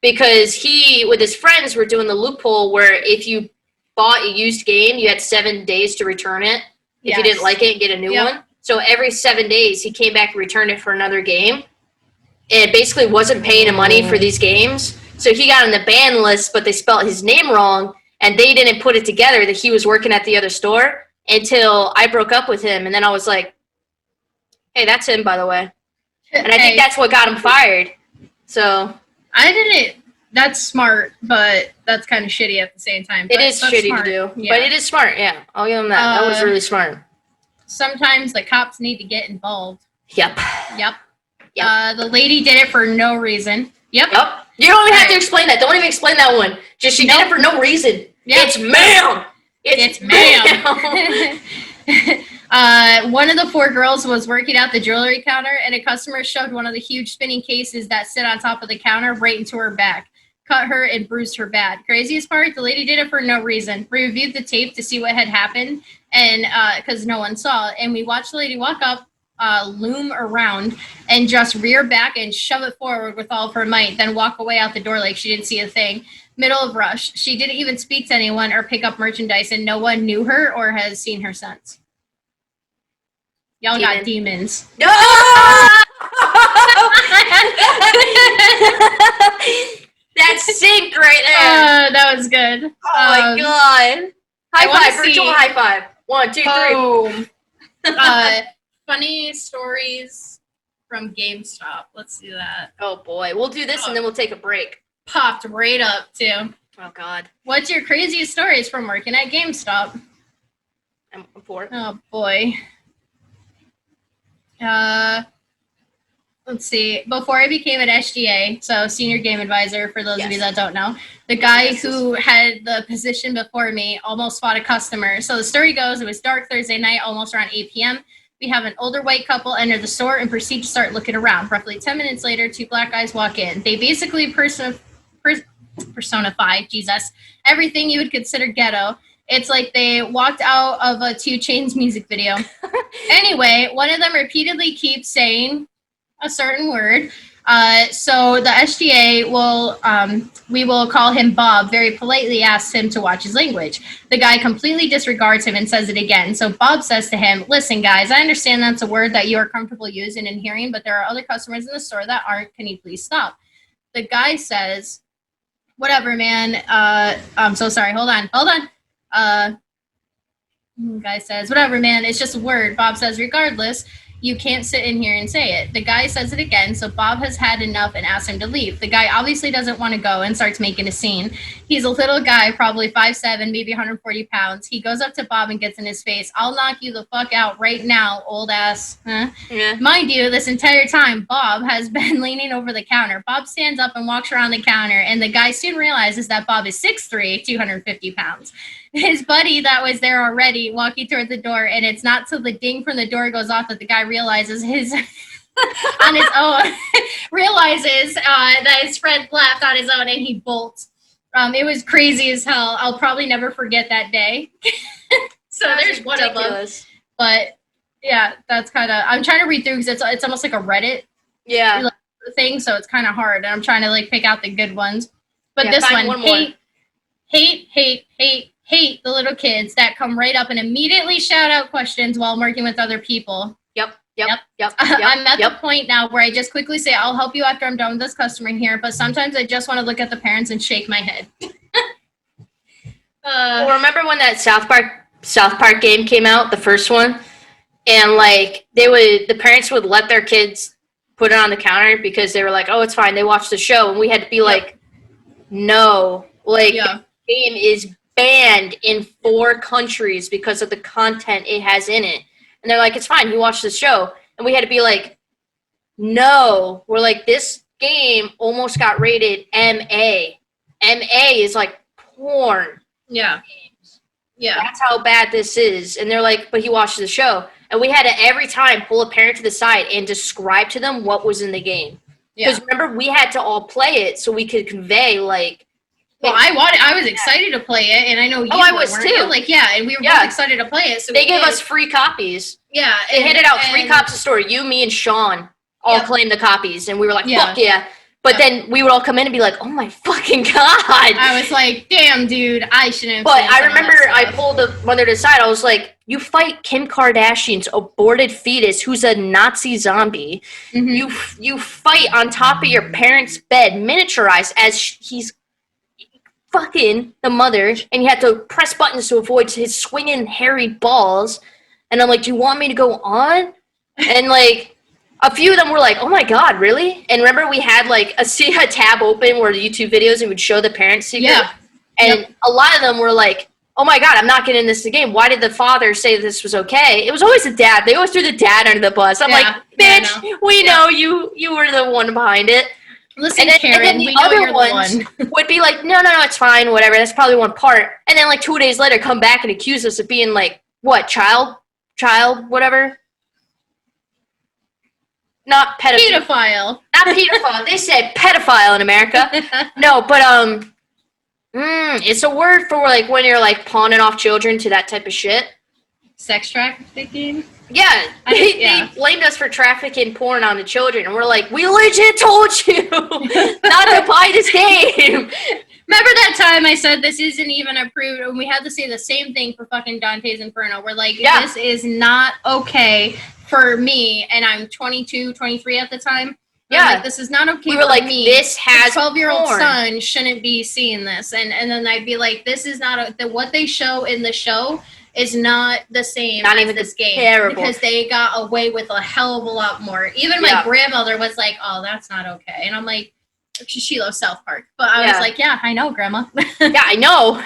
Speaker 2: Because he, with his friends, were doing the loophole where if you bought a used game, you had 7 days to return it. If you didn't like it, and get a new one. So every 7 days, he came back and returned it for another game. And basically wasn't paying him money for these games. So he got on the ban list, but they spelt his name wrong, and they didn't put it together that he was working at the other store until I broke up with him. And then I was like, hey, that's him, by the way. And I think that's what got him fired. So
Speaker 1: I didn't. That's smart, but that's kind of shitty at the same time.
Speaker 2: It is shitty to do, but it is smart, yeah. I'll give him that. That was really smart.
Speaker 1: Sometimes the cops need to get involved.
Speaker 2: Yep.
Speaker 1: The lady did it for no reason. Yep.
Speaker 2: You don't even have to explain that. Don't even explain that one. Just she did it for no reason. Yep. It's ma'am. It's
Speaker 1: ma'am. One of the 4 girls was working at the jewelry counter, and a customer shoved one of the huge spinning cases that sit on top of the counter right into her back, cut her, and bruised her bad. Craziest part, the lady did it for no reason. We reviewed the tape to see what had happened, and because no one saw it, and we watched the lady walk up, loom around, and just rear back and shove it forward with all of her might, then walk away out the door like she didn't see a thing. Middle of rush. She didn't even speak to anyone or pick up merchandise, and no one knew her or has seen her since. Y'all got demons.
Speaker 2: No! That's sync right there.
Speaker 1: That was good.
Speaker 2: Oh my god. High five, virtual high five. 1, 2, 3.
Speaker 1: Funny stories from GameStop. Let's do that.
Speaker 2: Oh boy. We'll do this and then we'll take a break.
Speaker 1: Popped right up too.
Speaker 2: Oh god.
Speaker 1: What's your craziest stories from working at GameStop?
Speaker 2: I'm poor.
Speaker 1: Oh boy. Let's see. Before I became an SGA, so senior game advisor, for those of you that don't know, the guy who had the position before me almost fought a customer. So the story goes, it was dark Thursday night, almost around 8 p.m. We have an older white couple enter the store and proceed to start looking around. Roughly 10 minutes later, 2 black guys walk in. They basically personify, Jesus, everything you would consider ghetto. It's like they walked out of a 2 Chainz music video. Anyway, one of them repeatedly keeps saying a certain word. So the SGA we will call him Bob, very politely asks him to watch his language. The guy completely disregards him and says it again. So Bob says to him, listen, guys, I understand that's a word that you are comfortable using and hearing, but there are other customers in the store that aren't. Can you please stop? The guy says, whatever, man. I'm so sorry. Hold on. Guy says, whatever, man. It's just a word. Bob says, regardless, you can't sit in here and say it. The guy says it again, so Bob has had enough and asks him to leave. The guy obviously doesn't want to go and starts making a scene. He's a little guy, probably 5'7", maybe 140 pounds. He goes up to Bob and gets in his face. I'll knock you the fuck out right now, old ass. Huh? Yeah. Mind you, this entire time, Bob has been leaning over the counter. Bob stands up and walks around the counter, and the guy soon realizes that Bob is 6'3", 250 pounds. his buddy that was there already walking toward the door, and it's not till the ding from the door goes off that the guy realizes his on his own realizes that his friend left on his own, and he bolts. It was crazy as hell. I'll probably never forget that day. So
Speaker 2: That's
Speaker 1: there's one of them.
Speaker 2: ridiculous.
Speaker 1: But yeah, that's kind of. I'm trying to read through because it's almost like a Reddit
Speaker 2: Yeah.
Speaker 1: thing, so it's kind of hard. And I'm trying to like pick out the good ones. But
Speaker 2: Yeah,
Speaker 1: this
Speaker 2: find
Speaker 1: one,
Speaker 2: one more.
Speaker 1: hate the little kids that come right up and immediately shout out questions while I'm working with other people.
Speaker 2: Yep.
Speaker 1: I'm at the point now where I just quickly say, I'll help you after I'm done with this customer here, but sometimes I just want to look at the parents and shake my head.
Speaker 2: Well, remember when that South Park game came out, the first one? And like the parents would let their kids put it on the counter because they were like, oh, it's fine, they watched the show, and we had to be like, no. Like the game is banned in 4 countries because of the content it has in it. And they're like, it's fine, you watched the show. And we had to be like, no. We're like, this game almost got rated MA. MA is like porn.
Speaker 1: Yeah.
Speaker 2: That's how bad this is. And they're like, but he watched the show. And we had to every time pull a parent to the side and describe to them what was in the game. Because remember, we had to all play it so we could convey like.
Speaker 1: Well, I was excited to play it, and I know you
Speaker 2: I was too.
Speaker 1: Like, and we were both excited to play it. So
Speaker 2: they gave us free copies.
Speaker 1: Yeah.
Speaker 2: They handed out 3 copies of the store. You, me, and Sean all claimed the copies, and we were like, fuck yeah. But then we would all come in and be like, oh my fucking God.
Speaker 1: I was like, damn, dude, I shouldn't have.
Speaker 2: But I remember I pulled the mother to the side. I was like, you fight Kim Kardashian's aborted fetus who's a Nazi zombie. Mm-hmm. You fight on top of your parents' bed, miniaturized as he's fucking the mother, and you have to press buttons to avoid his swinging hairy balls. And I'm like, do you want me to go on? And like, a few of them were like, oh my God, really? And remember we had like a tab open where the YouTube videos and would show the parents secret?
Speaker 1: Yeah.
Speaker 2: And a lot of them were like, oh my God, I'm not getting this in the game. Why did the father say this was okay? It was always the dad. They always threw the dad under the bus. I'm like, bitch, we know you were the one behind it.
Speaker 1: Listen,
Speaker 2: and then the other ones would be like, no, it's fine, whatever. That's probably one part. And then like 2 days later come back and accuse us of being like, what, child, whatever? Not pedophile. Not pedophile. They said pedophile in America. No, but it's a word for like when you're like pawning off children to that type of shit.
Speaker 1: Sex trafficking?
Speaker 2: Yeah. They blamed us for trafficking porn on the children, and we're like, we legit told you not to buy this game.
Speaker 1: Remember that time I said this isn't even approved, and we had to say the same thing for fucking Dante's Inferno. We're like, this is not okay for me, and I'm 22, 23 at the time. Yeah, like, this is not okay. We were like, me.
Speaker 2: This has
Speaker 1: 12-year-old son shouldn't be seeing this, and then I'd be like, this is not what they show in the show is not the same
Speaker 2: not
Speaker 1: as
Speaker 2: even
Speaker 1: this game
Speaker 2: terrible.
Speaker 1: Because they got away with a hell of a lot more. Even my grandmother was like, oh, that's not okay, and I'm like, she loves South Park, but I was like, yeah, I know, Grandma.
Speaker 2: Yeah, I know.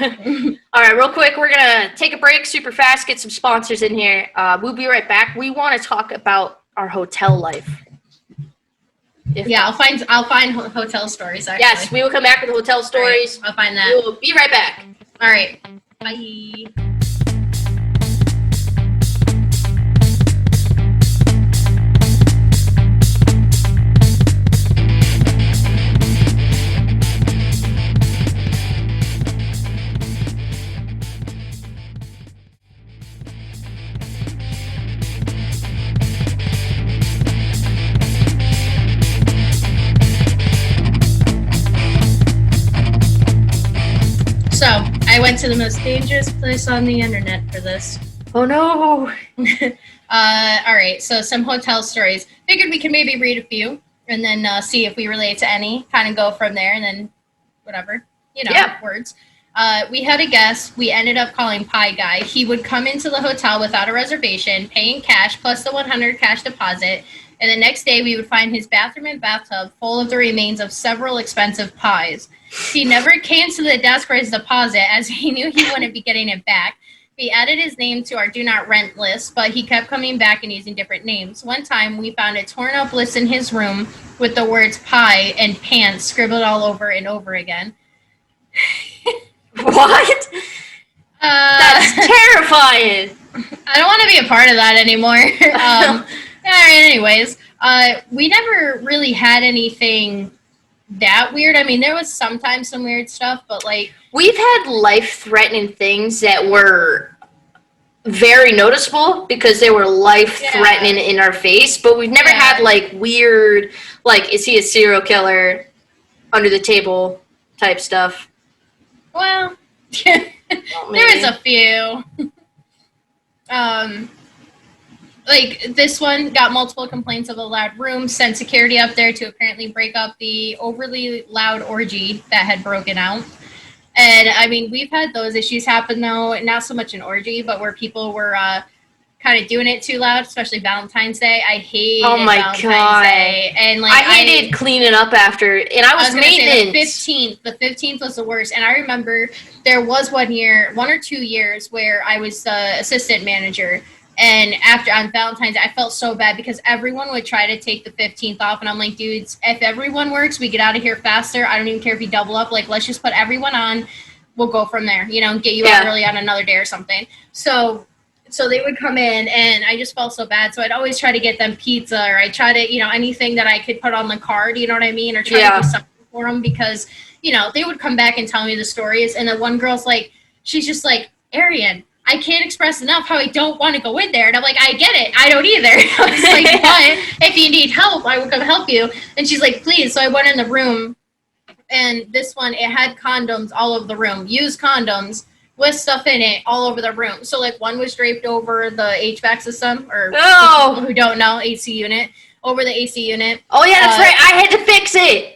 Speaker 2: All right, real quick, we're gonna take a break super fast, get some sponsors in here. We'll be right back. We want to talk about our hotel life.
Speaker 1: I'll find hotel stories. Actually.
Speaker 2: Yes, we will come back with hotel stories.
Speaker 1: Right, I'll find that.
Speaker 2: We will be right back.
Speaker 1: All right, bye. So, I went to the most dangerous place on the internet for this.
Speaker 2: Oh no!
Speaker 1: Alright, so some hotel stories. Figured we could maybe read a few, and then see if we relate to any. Kind of go from there, and then whatever. Words. We had a guest we ended up calling Pie Guy. He would come into the hotel without a reservation, paying cash plus the $100 cash deposit, and the next day we would find his bathroom and bathtub full of the remains of several expensive pies. He never came to the desk for his deposit as he knew he wouldn't be getting it back. We added his name to our do not rent list, but he kept coming back and using different names. One time we found a torn up list in his room with the words pie and pants scribbled all over and over again.
Speaker 2: What? That's terrifying.
Speaker 1: I don't want to be a part of that anymore. Anyways, we never really had anything that weird. I mean, there was sometimes some weird stuff, but like
Speaker 2: we've had life-threatening things that were very noticeable because they were life-threatening in our face, but we've never had like weird, like, is he a serial killer, under the table type stuff.
Speaker 1: Well, there is a few. Like this one got multiple complaints of a loud room, sent security up there to apparently break up the overly loud orgy that had broken out. And I mean, we've had those issues happen though, not so much an orgy, but where people were kind of doing it too loud, especially Valentine's Day. I hated Valentine's Day. And like
Speaker 2: I hated cleaning up after, and I was maintenance.
Speaker 1: The 15th was the worst. And I remember there was 1 or 2 years where I was the assistant manager. And after on Valentine's Day, I felt so bad because everyone would try to take the 15th off. And I'm like, dudes, if everyone works, we get out of here faster. I don't even care if you double up. Like, let's just put everyone on. We'll go from there, you know, get you out early on another day or something. So they would come in and I just felt so bad. So I'd always try to get them pizza or I'd try to, you know, anything that I could put on the card, you know what I mean? Or try to do something for them because, you know, they would come back and tell me the stories. And then one girl's like, she's just like, Arian, I can't express enough how I don't want to go in there. And I'm like, I get it. I don't either. I was like, but if you need help, I will come help you. And she's like, please. So I went in the room and this one, it had condoms all over the room, used condoms with stuff in it all over the room. So like one was draped over the HVAC system or people who don't know, AC unit, over the AC unit.
Speaker 2: Oh yeah, that's right. I had to fix it.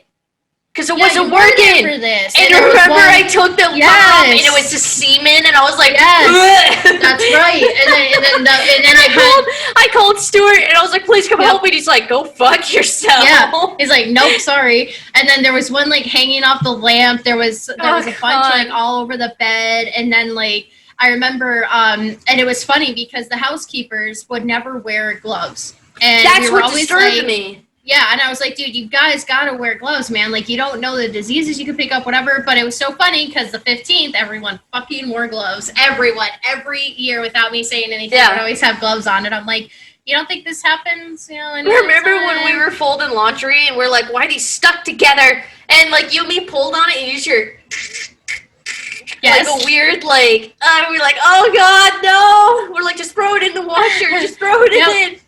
Speaker 2: Because it wasn't working.
Speaker 1: For this.
Speaker 2: And remember I took the bomb and it was just semen and I was like,
Speaker 1: that's right. And then
Speaker 2: I called Stuart and I was like, please come help me. And he's like, go fuck yourself.
Speaker 1: Yeah. He's like, nope, sorry. And then there was one like hanging off the lamp. There was a bunch like all over the bed. And then like I remember and it was funny because the housekeepers would never wear gloves. And
Speaker 2: that's what disturbed me.
Speaker 1: Yeah, and I was like, dude, you guys gotta wear gloves, man. Like, you don't know the diseases you can pick up, whatever. But it was so funny because the 15th, everyone fucking wore gloves. Everyone, every year, without me saying anything, would always have gloves on. And I'm like, you don't think this happens? You know?
Speaker 2: Remember when we were folding laundry and we're like, why are these stuck together? And like you and me pulled on it and you just hear like a weird like. We're like, oh god, no! We're like, just throw it in the washer. Just throw it in.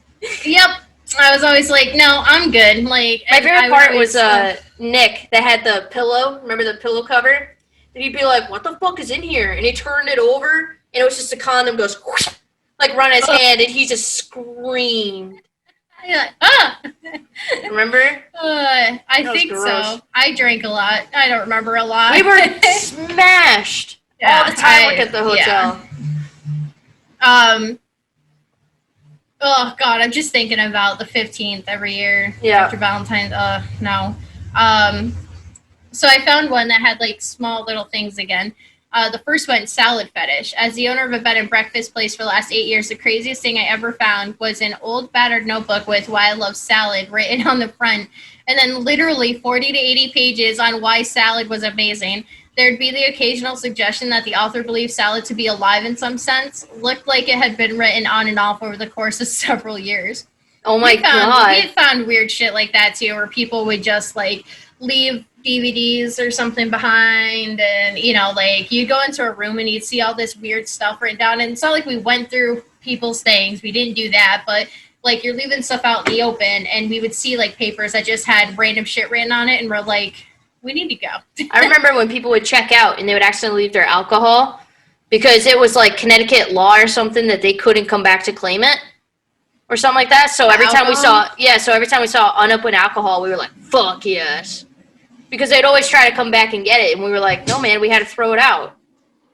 Speaker 1: Yep. I was always like, no, I'm good. Like
Speaker 2: my favorite part was Nick that had the pillow. Remember the pillow cover? And he'd be like, what the fuck is in here? And he turned it over, and it was just a condom goes whoosh, like run his hand, and he just screamed.
Speaker 1: You're like, ah!
Speaker 2: Remember?
Speaker 1: I think so. I drank a lot. I don't remember a lot.
Speaker 2: We were smashed all the time at the hotel.
Speaker 1: Yeah. Oh God, I'm just thinking about the 15th every year after Valentine's. No. So I found one that had like small little things again. The first one, salad fetish. As the owner of a bed and breakfast place for the last 8 years, the craziest thing I ever found was an old battered notebook with "Why I Love Salad" written on the front, and then literally 40 to 80 pages on why salad was amazing. There'd be the occasional suggestion that the author believed salad to be alive in some sense. Looked like it had been written on and off over the course of several years.
Speaker 2: Oh my god.
Speaker 1: We found weird shit like that too, where people would just like leave DVDs or something behind, and you know, like you'd go into a room and you'd see all this weird stuff written down. And it's not like we went through people's things. We didn't do that, but like you're leaving stuff out in the open, and we would see like papers that just had random shit written on it, and we're like, we need to go.
Speaker 2: I remember when people would check out and they would accidentally leave their alcohol because it was like Connecticut law or something that they couldn't come back to claim it or something like that. So every time we saw unopened alcohol, we were like, fuck yes. Because they'd always try to come back and get it. And we were like, no, man, we had to throw it out.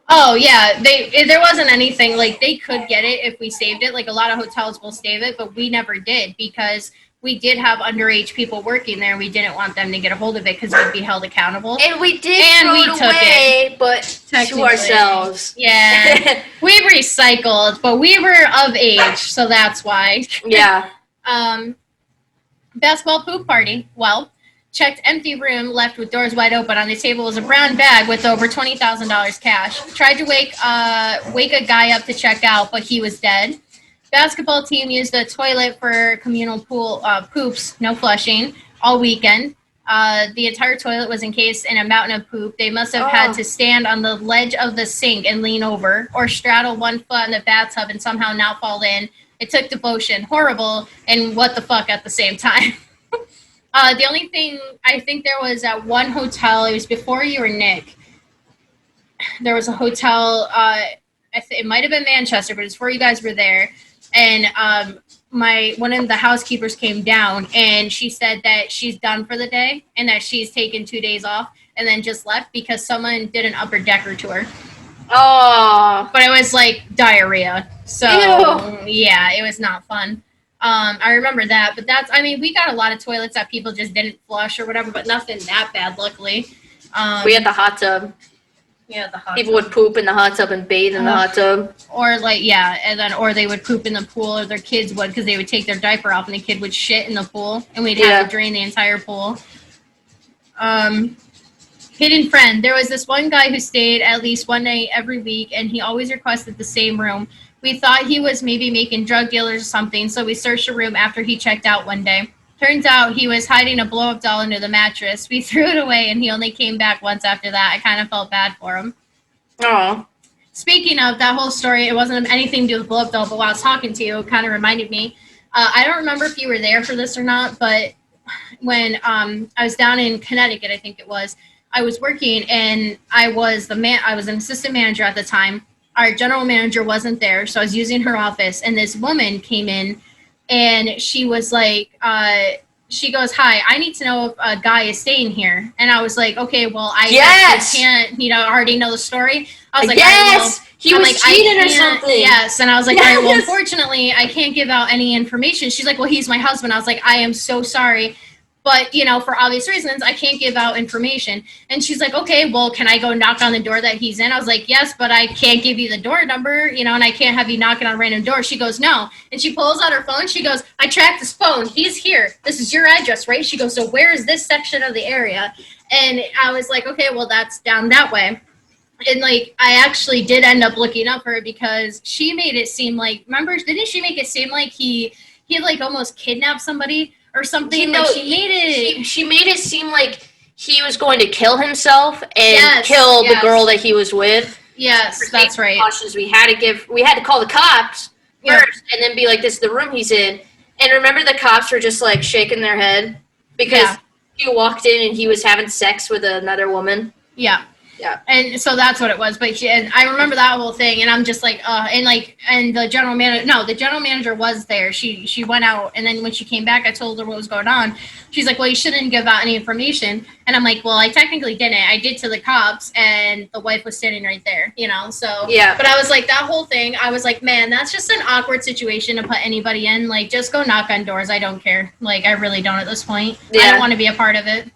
Speaker 1: Oh, yeah. There wasn't anything. Like, they could get it if we saved it. Like, a lot of hotels will save it, but we never did because we did have underage people working there. We didn't want them to get a hold of it because we'd be held accountable.
Speaker 2: And we did throw it away, but to ourselves.
Speaker 1: Yeah. We recycled, but we were of age, so that's why.
Speaker 2: Yeah.
Speaker 1: Basketball poop party. Well, Checked empty room, left with doors wide open. On the table was a brown bag with over $20,000 cash. Tried to wake a guy up to check out, but he was dead. Basketball team used the toilet for communal pool poops, no flushing, all weekend. The entire toilet was encased in a mountain of poop. They must have had to stand on the ledge of the sink and lean over, or straddle one foot in the bathtub and somehow not fall in. It took devotion. Horrible, and what the fuck at the same time. The only thing, I think there was at one hotel, it was before you or Nick, there was a hotel, it might have been Manchester, but it's before you guys were there, and one of the housekeepers came down, and she said that she's done for the day, and that she's taken 2 days off, and then just left because someone did an upper decker to her.
Speaker 2: Oh.
Speaker 1: But it was like diarrhea, so
Speaker 2: Ew.
Speaker 1: yeah, it was not fun. I remember that, but we got a lot of toilets that people just didn't flush or whatever, but nothing that bad, luckily.
Speaker 2: We had the hot tub.
Speaker 1: Yeah, the hot
Speaker 2: People
Speaker 1: tub.
Speaker 2: would poop in the hot tub and bathe in the hot tub.
Speaker 1: Or or they would poop in the pool, or their kids would, because they would take their diaper off and the kid would shit in the pool, and we'd have to drain the entire pool. Hidden friend. There was this one guy who stayed at least one night every week, and he always requested the same room. We thought he was maybe making drug dealers or something, so we searched the room after he checked out one day. Turns out he was hiding a blow-up doll under the mattress. We threw it away, and he only came back once after that. I kind of felt bad for him.
Speaker 2: Oh.
Speaker 1: Speaking of that whole story, it wasn't anything to do with blow-up doll, but while I was talking to you, it kind of reminded me. I don't remember if you were there for this or not, but when I was down in Connecticut, I think it was, I was working, and I was an assistant manager at the time. Our general manager wasn't there, so I was using her office, and this woman came in, and she was like, she goes, "Hi, I need to know if a guy is staying here." And I was like, "Okay, well, I can't, already know the story." I was like,
Speaker 2: yes, he was cheating or something.
Speaker 1: Yes, and I was like, "All right, well, unfortunately, I can't give out any information." She's like, "Well, he's my husband." I was like, "I am so sorry, but, for obvious reasons, I can't give out information." And she's like, "Okay, well, can I go knock on the door that he's in?" I was like, "Yes, but I can't give you the door number, and I can't have you knocking on a random door." She goes, "No." And she pulls out her phone. She goes, "I tracked his phone. He's here. This is your address, right?" She goes, "So where is this section of the area?" And I was like, "Okay, well, that's down that way." And, I actually did end up looking up her because she made it seem like, remember, didn't she make it seem like he had, almost kidnapped somebody or something?
Speaker 2: She made it seem like he was going to kill himself and kill the girl that he was with.
Speaker 1: Yes, that's right.
Speaker 2: Precautions we had to call the cops first, and then be like, "This is the room he's in." And remember, the cops were just shaking their head because he walked in and he was having sex with another woman.
Speaker 1: Yeah. Yeah. And so that's what it was. But I remember that whole thing, and I'm just like, and the general manager was there. She went out, and then when she came back, I told her what was going on. She's like, "Well, you shouldn't give out any information." And I'm like, "Well, I technically didn't. I did to the cops, and the wife was standing right there, so."
Speaker 2: Yeah.
Speaker 1: But I was like, that whole thing, I was like, man, that's just an awkward situation to put anybody in. Just go knock on doors. I don't care. I really don't at this point. Yeah. I don't want to be a part of it.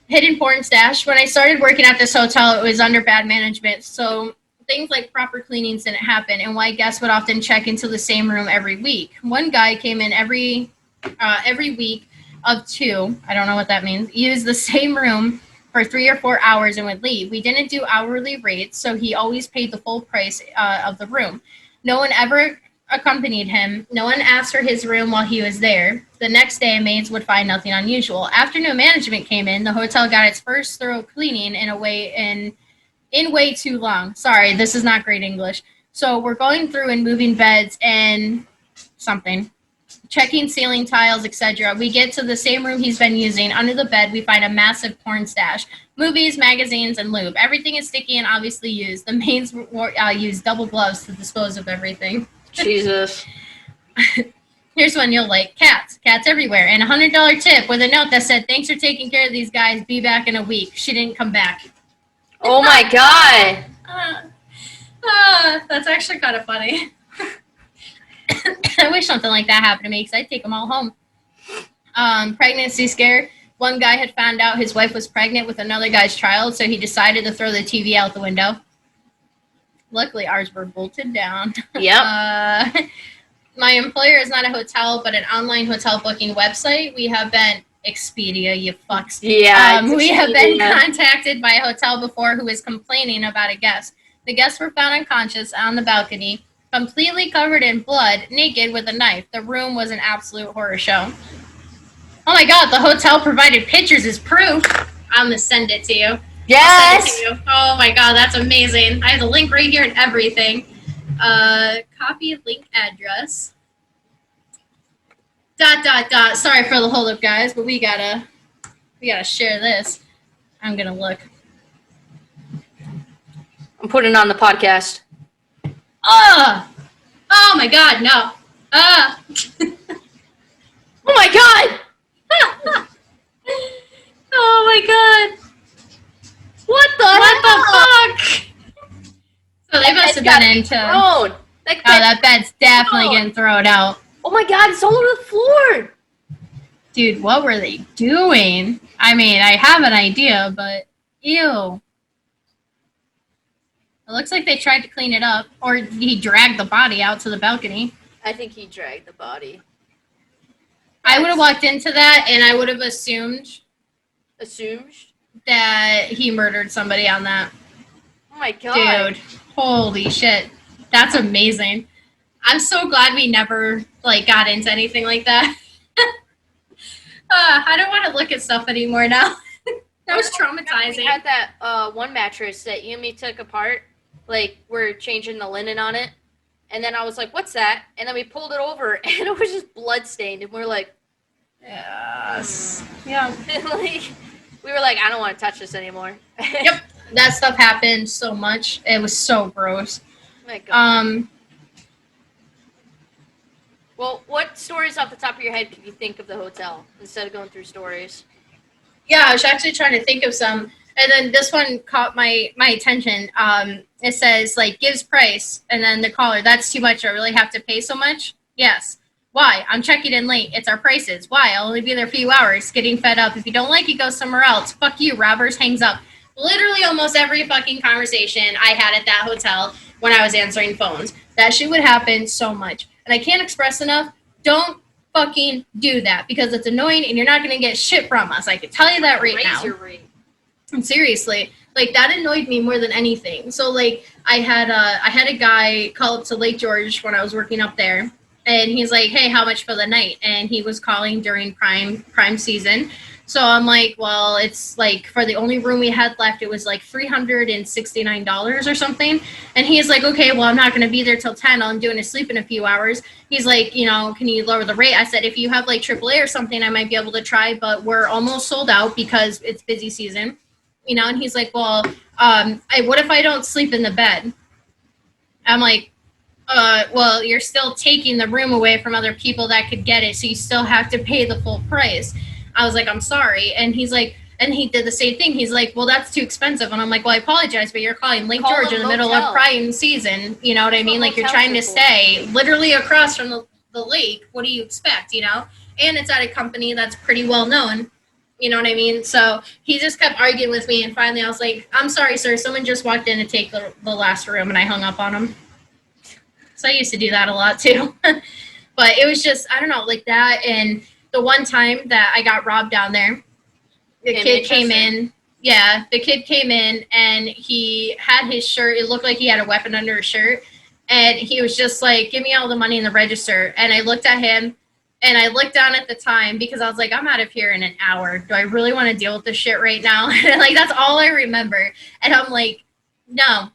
Speaker 1: Hidden porn stash. When I started working at this hotel, it was under bad management, so things like proper cleanings didn't happen, and white guests would often check into the same room every week. One guy came in every week of 2, I don't know what that means, used the same room for 3 or 4 hours and would leave. We didn't do hourly rates, so he always paid the full price of the room. No one ever accompanied him. No one asked for his room while he was there. The next day, maids would find nothing unusual. After new management came in, the hotel got its first thorough cleaning in way too long. Sorry, this is not great English. So we're going through and moving beds and something, checking ceiling tiles, etc. We get to the same room he's been using. Under the bed, we find a massive porn stash. Movies, magazines, and lube. Everything is sticky and obviously used. The maids use double gloves to dispose of everything.
Speaker 2: Jesus.
Speaker 1: Here's one you'll like. Cats everywhere, and $100 tip with a note that said, "Thanks for taking care of these guys. Be back in a week." She didn't come back.
Speaker 2: Oh my god.
Speaker 1: That's actually kind of funny. I wish something like that happened to me because I'd take them all home. Pregnancy scare. One guy had found out his wife was pregnant with another guy's child, so he decided to throw the TV out the window. Luckily, ours were bolted down.
Speaker 2: Yep.
Speaker 1: my employer is not a hotel, but an online hotel booking website. We have been Expedia, you fucks.
Speaker 2: Yeah,
Speaker 1: We have been contacted by a hotel before who is complaining about a guest. The guests were found unconscious on the balcony, completely covered in blood, naked with a knife. The room was an absolute horror show. Oh my god, the hotel provided pictures as proof. I'm gonna send it to you.
Speaker 2: Yes.
Speaker 1: To you. Oh my god, that's amazing. I have the link right here and everything. Copy link address. ... Sorry for the hold up, guys, but we gotta share this. I'm gonna look.
Speaker 2: I'm putting it on the podcast.
Speaker 1: Oh my god, no.
Speaker 2: Oh my god!
Speaker 1: Oh my god.
Speaker 2: What the
Speaker 1: fuck? So they must have been into. That bed's definitely getting thrown out.
Speaker 2: Oh my god, it's all over the floor.
Speaker 1: Dude, what were they doing? I mean, I have an idea, but ew. It looks like they tried to clean it up, or he dragged the body out to the balcony.
Speaker 2: I think he dragged the body.
Speaker 1: I would have walked into that, and I would have assumed that he murdered somebody on that.
Speaker 2: Oh my god.
Speaker 1: Dude, holy shit. That's amazing. I'm so glad we never, got into anything like that. I don't want to look at stuff anymore now. That was traumatizing.
Speaker 2: We had that one mattress that you and me took apart. We're changing the linen on it. And then I was like, what's that? And then we pulled it over, and it was just blood-stained. And we were like...
Speaker 1: Yes. Yeah.
Speaker 2: We were like, I don't want to touch this anymore.
Speaker 1: Yep. That stuff happened so much. It was so gross.
Speaker 2: Oh my god. Well, what stories off the top of your head could you think of the hotel instead of going through stories?
Speaker 1: Yeah, I was actually trying to think of some, and then this one caught my attention. It says, gives price, and then the caller, that's too much, I really have to pay so much? Yes. Why? I'm checking in late. It's our prices. Why? I'll only be there a few hours. Getting fed up. If you don't like it, go somewhere else. Fuck you, robbers. Hangs up. Literally almost every fucking conversation I had at that hotel when I was answering phones. That shit would happen so much. And I can't express enough, don't fucking do that because it's annoying and you're not going to get shit from us. I can tell you that right now. And seriously, that annoyed me more than anything. So I had a guy call up to Lake George when I was working up there, and he's like, "Hey, how much for the night?" And he was calling during prime season. So I'm like, well, it's for the only room we had left, it was $369 or something. And he's like, okay, well, I'm not going to be there till 10. I'm doing a sleep in a few hours. He's like, can you lower the rate? I said, if you have AAA or something, I might be able to try, but we're almost sold out because it's busy season, and he's like, well, what if I don't sleep in the bed? I'm like, well, you're still taking the room away from other people that could get it. So you still have to pay the full price. I was like, I'm sorry. And he's like, and he did the same thing. He's like, well, that's too expensive. And I'm like, well, I apologize, but you're calling Lake George in the middle of prime season. You know what I mean? You're trying to stay literally across from the lake. What do you expect, And it's at a company that's pretty well known. You know what I mean? So he just kept arguing with me. And finally I was like, I'm sorry, sir. Someone just walked in to take the last room. And I hung up on him. So I used to do that a lot too. But it was just, I don't know, that. And the one time that I got robbed down there, the kid came in. Yeah, the kid came in and he had his shirt. It looked like he had a weapon under his shirt. And he was just like, give me all the money in the register. And I looked at him and I looked down at the time because I was like, I'm out of here in an hour. Do I really want to deal with this shit right now? And that's all I remember. And I'm like, no.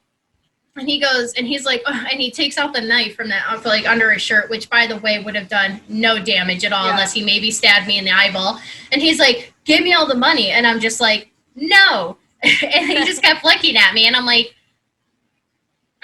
Speaker 1: And he goes, and he's like, oh, and he takes out the knife from that, under his shirt, which, by the way, would have done no damage at all unless he maybe stabbed me in the eyeball. And he's like, give me all the money. And I'm just like, no. And he just kept looking at me. And I'm like,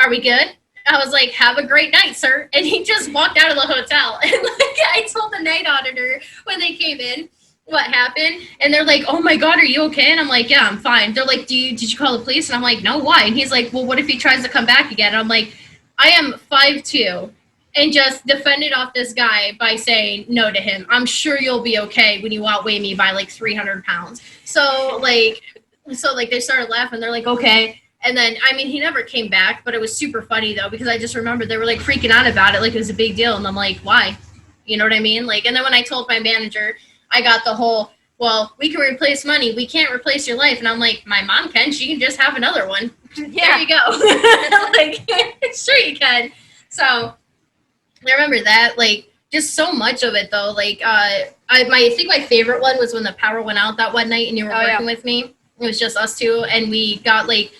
Speaker 1: are we good? I was like, have a great night, sir. And he just walked out of the hotel. And I told the night auditor when they came in what happened, and they're like, oh my god, are you okay? And I'm like, yeah, I'm fine. They're like, did you call the police? And I'm like, no, why? And he's like, well, what if he tries to come back again? And I'm like, I am 5'2", and just defended off this guy by saying no to him. I'm sure you'll be okay when you outweigh me by 300 pounds. So they started laughing. They're like, okay. And then, I mean, he never came back, but it was super funny, though, because I just remember they were, like, freaking out about it like it was a big deal. And I'm like, why? You know what I mean? Like, and then when I told my manager, I got the whole, well, we can replace money. We can't replace your life. And I'm like, my mom can. She can just have another one.
Speaker 2: Yeah.
Speaker 1: There you go. Like, sure you can. So I remember that. Like, just so much of it, though. Like, I think my favorite one was when the power went out that one night and you were working with me. It was just us two. And we got, like,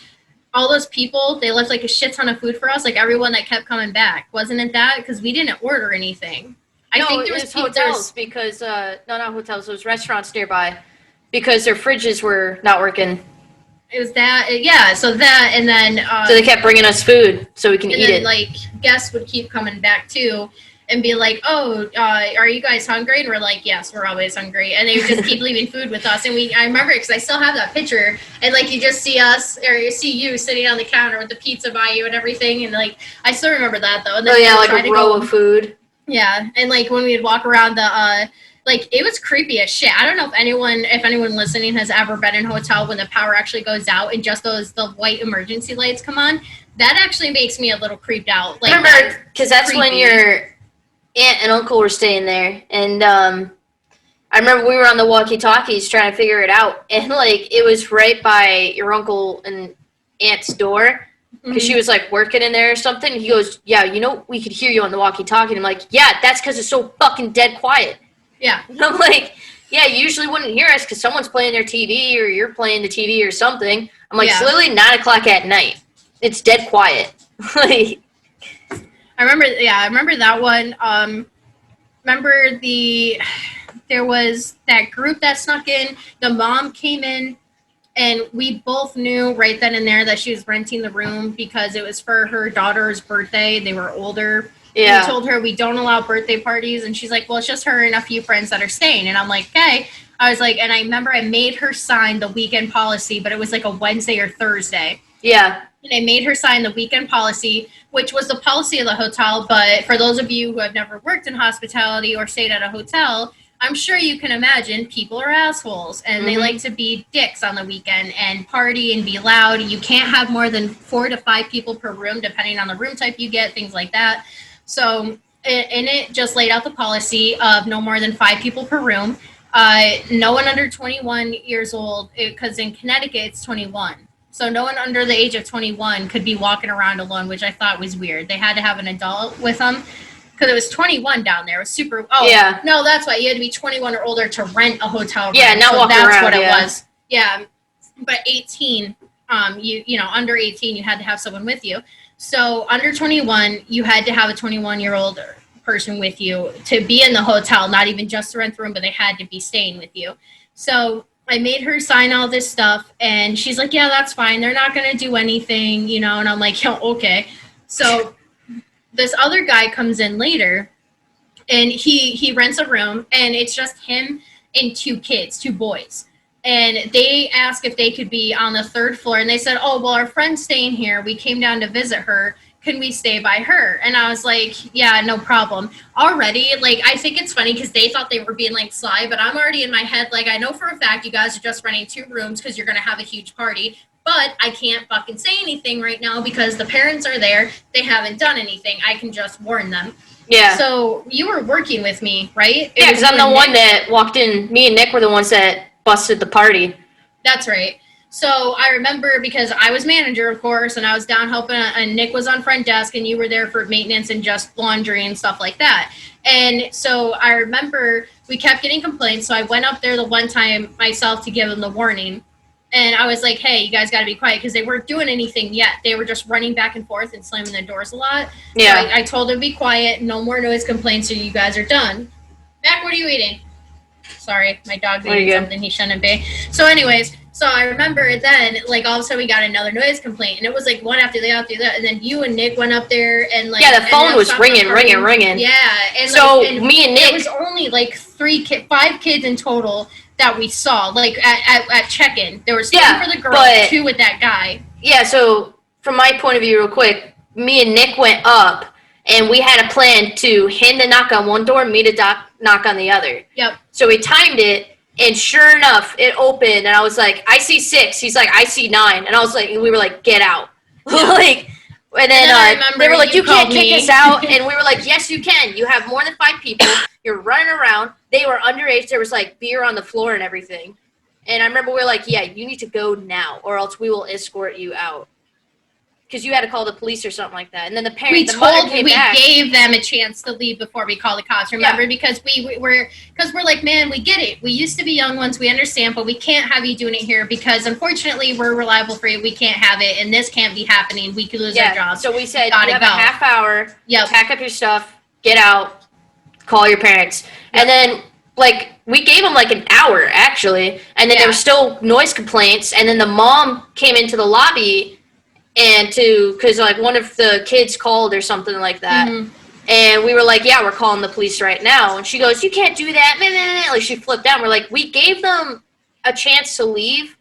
Speaker 1: all those people, they left like a shit ton of food for us, like everyone that kept coming back. Wasn't it that? Because we didn't order anything.
Speaker 2: I think there was hotels because, no, not hotels, it was restaurants nearby because their fridges were not working.
Speaker 1: It was that, yeah, so that, and then...
Speaker 2: so they kept bringing us food so we can eat it.
Speaker 1: And then, like, guests would keep coming back, too, and be like, oh, are you guys hungry? And we're like, yes, we're always hungry. And they would just keep leaving food with us. And I remember it because I still have that picture. And, like, you just see us, or you see you sitting on the counter with the pizza by you and everything. And, like, I still remember that, though. And then
Speaker 2: like a row of food.
Speaker 1: Yeah. And, like, when we'd walk around the, like, it was creepy as shit. I don't know if anyone listening has ever been in a hotel when the power actually goes out and just the white emergency lights come on. That actually makes me a little creeped out. Like,
Speaker 2: remember, because that's when your aunt and uncle were staying there, and I remember we were on the walkie-talkies trying to figure it out, and like it was right by your uncle and aunt's door because she was like working in there or something. He goes, "Yeah, you know, we could hear you on the walkie-talkie." And I'm like, "Yeah, that's because it's so fucking dead quiet."
Speaker 1: Yeah,
Speaker 2: and I'm like, "Yeah, you usually wouldn't hear us because someone's playing their TV or you're playing the TV or something." I'm like, "It's literally 9 o'clock at night. It's dead quiet." Like.
Speaker 1: I remember that one. Remember there was that group that snuck in. The mom came in, and we both knew right then and there that she was renting the room because it was for her daughter's birthday. They were older. Yeah. We told her we don't allow birthday parties, and she's like, well, it's just her and a few friends that are staying. And I'm like, okay. I was like, and I remember I made her sign the weekend policy, but it was like a Wednesday or Thursday. Yeah. And I made her sign the weekend policy, which was the policy of the hotel. But for those of you who have never worked in hospitality or stayed at a hotel, I'm sure you can imagine people are assholes and they like to be dicks on the weekend and party and be loud. You can't have more than 4 to 5 people per room, depending on the room type you get, things like that. So in it just laid out the policy of no more than 5 people per room. No one under 21 years old, because in Connecticut it's 21. So no one under the age of 21 could be walking around alone, which I thought was weird. They had to have an adult with them because it was 21 down there. It was super. Oh, yeah. No, that's why you had to be 21 or older to rent a hotel room.
Speaker 2: Yeah, not
Speaker 1: so
Speaker 2: walk
Speaker 1: that's
Speaker 2: around.
Speaker 1: That's what it was. Yeah, but 18, you know, under 18, you had to have someone with you. So under 21, you had to have a 21-year-old person with you to be in the hotel, not even just to rent the room, but they had to be staying with you. So I made her sign all this stuff, and she's like, yeah, that's fine. They're not going to do anything, you know, and I'm like, oh, okay. So this other guy comes in later, and he rents a room, and it's just him and 2 kids, 2 boys. And they asked if they could be on the 3rd floor, and they said, oh, well, our friend's staying here. We came down to visit her. Can we stay by her? And I was like, yeah, no problem. Already, like, I think it's funny because they thought they were being, like, sly, but I'm already in my head, like, I know for a fact you guys are just renting 2 rooms because you're going to have a huge party, but I can't fucking say anything right now because the parents are there. They haven't done anything. I can just warn them. Yeah. So you were working with me, right?
Speaker 2: Yeah, because I'm the one that walked in. Me and Nick were the ones that busted the party.
Speaker 1: That's right. So I remember because I was manager, of course, and I was down helping, and Nick was on front desk, and you were there for maintenance and just laundry and stuff like that. And so I remember we kept getting complaints, so I went up there the one time myself to give them the warning. And I was like, hey, you guys got to be quiet, because they weren't doing anything yet. They were just running back and forth and slamming the doors a lot. Yeah. So I told them to be quiet, no more noise complaints, or you guys are done. Mac, what are you eating? Sorry, my dog's eating something he shouldn't be. So anyways, so I remember then, like, all of a sudden we got another noise complaint, and it was like one after the other, and then you and Nick went up there, and like,
Speaker 2: yeah, the phone was ringing.
Speaker 1: Yeah, and
Speaker 2: so
Speaker 1: like, and
Speaker 2: me and Nick,
Speaker 1: there was only like 5 kids in total that we saw, like at check-in. There was 3 for the girl, 2 with that guy.
Speaker 2: Yeah, so from my point of view, real quick, me and Nick went up, and we had a plan to him to knock on one door, me to knock on the other. Yep. So we timed it. And sure enough, it opened, and I was like, I see 6. He's like, I see 9. And I was like, and we were like, get out.
Speaker 1: Yeah.
Speaker 2: Like, and then they were like, you can't kick
Speaker 1: me.
Speaker 2: us out. And we were like, yes, you can. You have more than 5 people. You're running around. They were underage. There was like beer on the floor and everything. And I remember we were like, yeah, you need to go now, or else we will escort you out. Because you had to call the police or something like that. And then the parents,
Speaker 1: we gave them a chance to leave before we called the cops, remember? Yeah. Because we're like, man, we get it. We used to be young ones. We understand, but we can't have you doing it here because, unfortunately, we're reliable for you. We can't have it, and this can't be happening. We could lose our jobs.
Speaker 2: So we said, you have a half hour. Yep. Pack up your stuff. Get out. Call your parents. Yep. And then, like, we gave them, like, an hour, actually. And then there were still noise complaints. And then the mom came into the lobby and because like one of the kids called or something like that. Mm-hmm. And we were like, yeah, we're calling the police right now. And she goes, you can't do that. Like, she flipped out. We're like, we gave them a chance to leave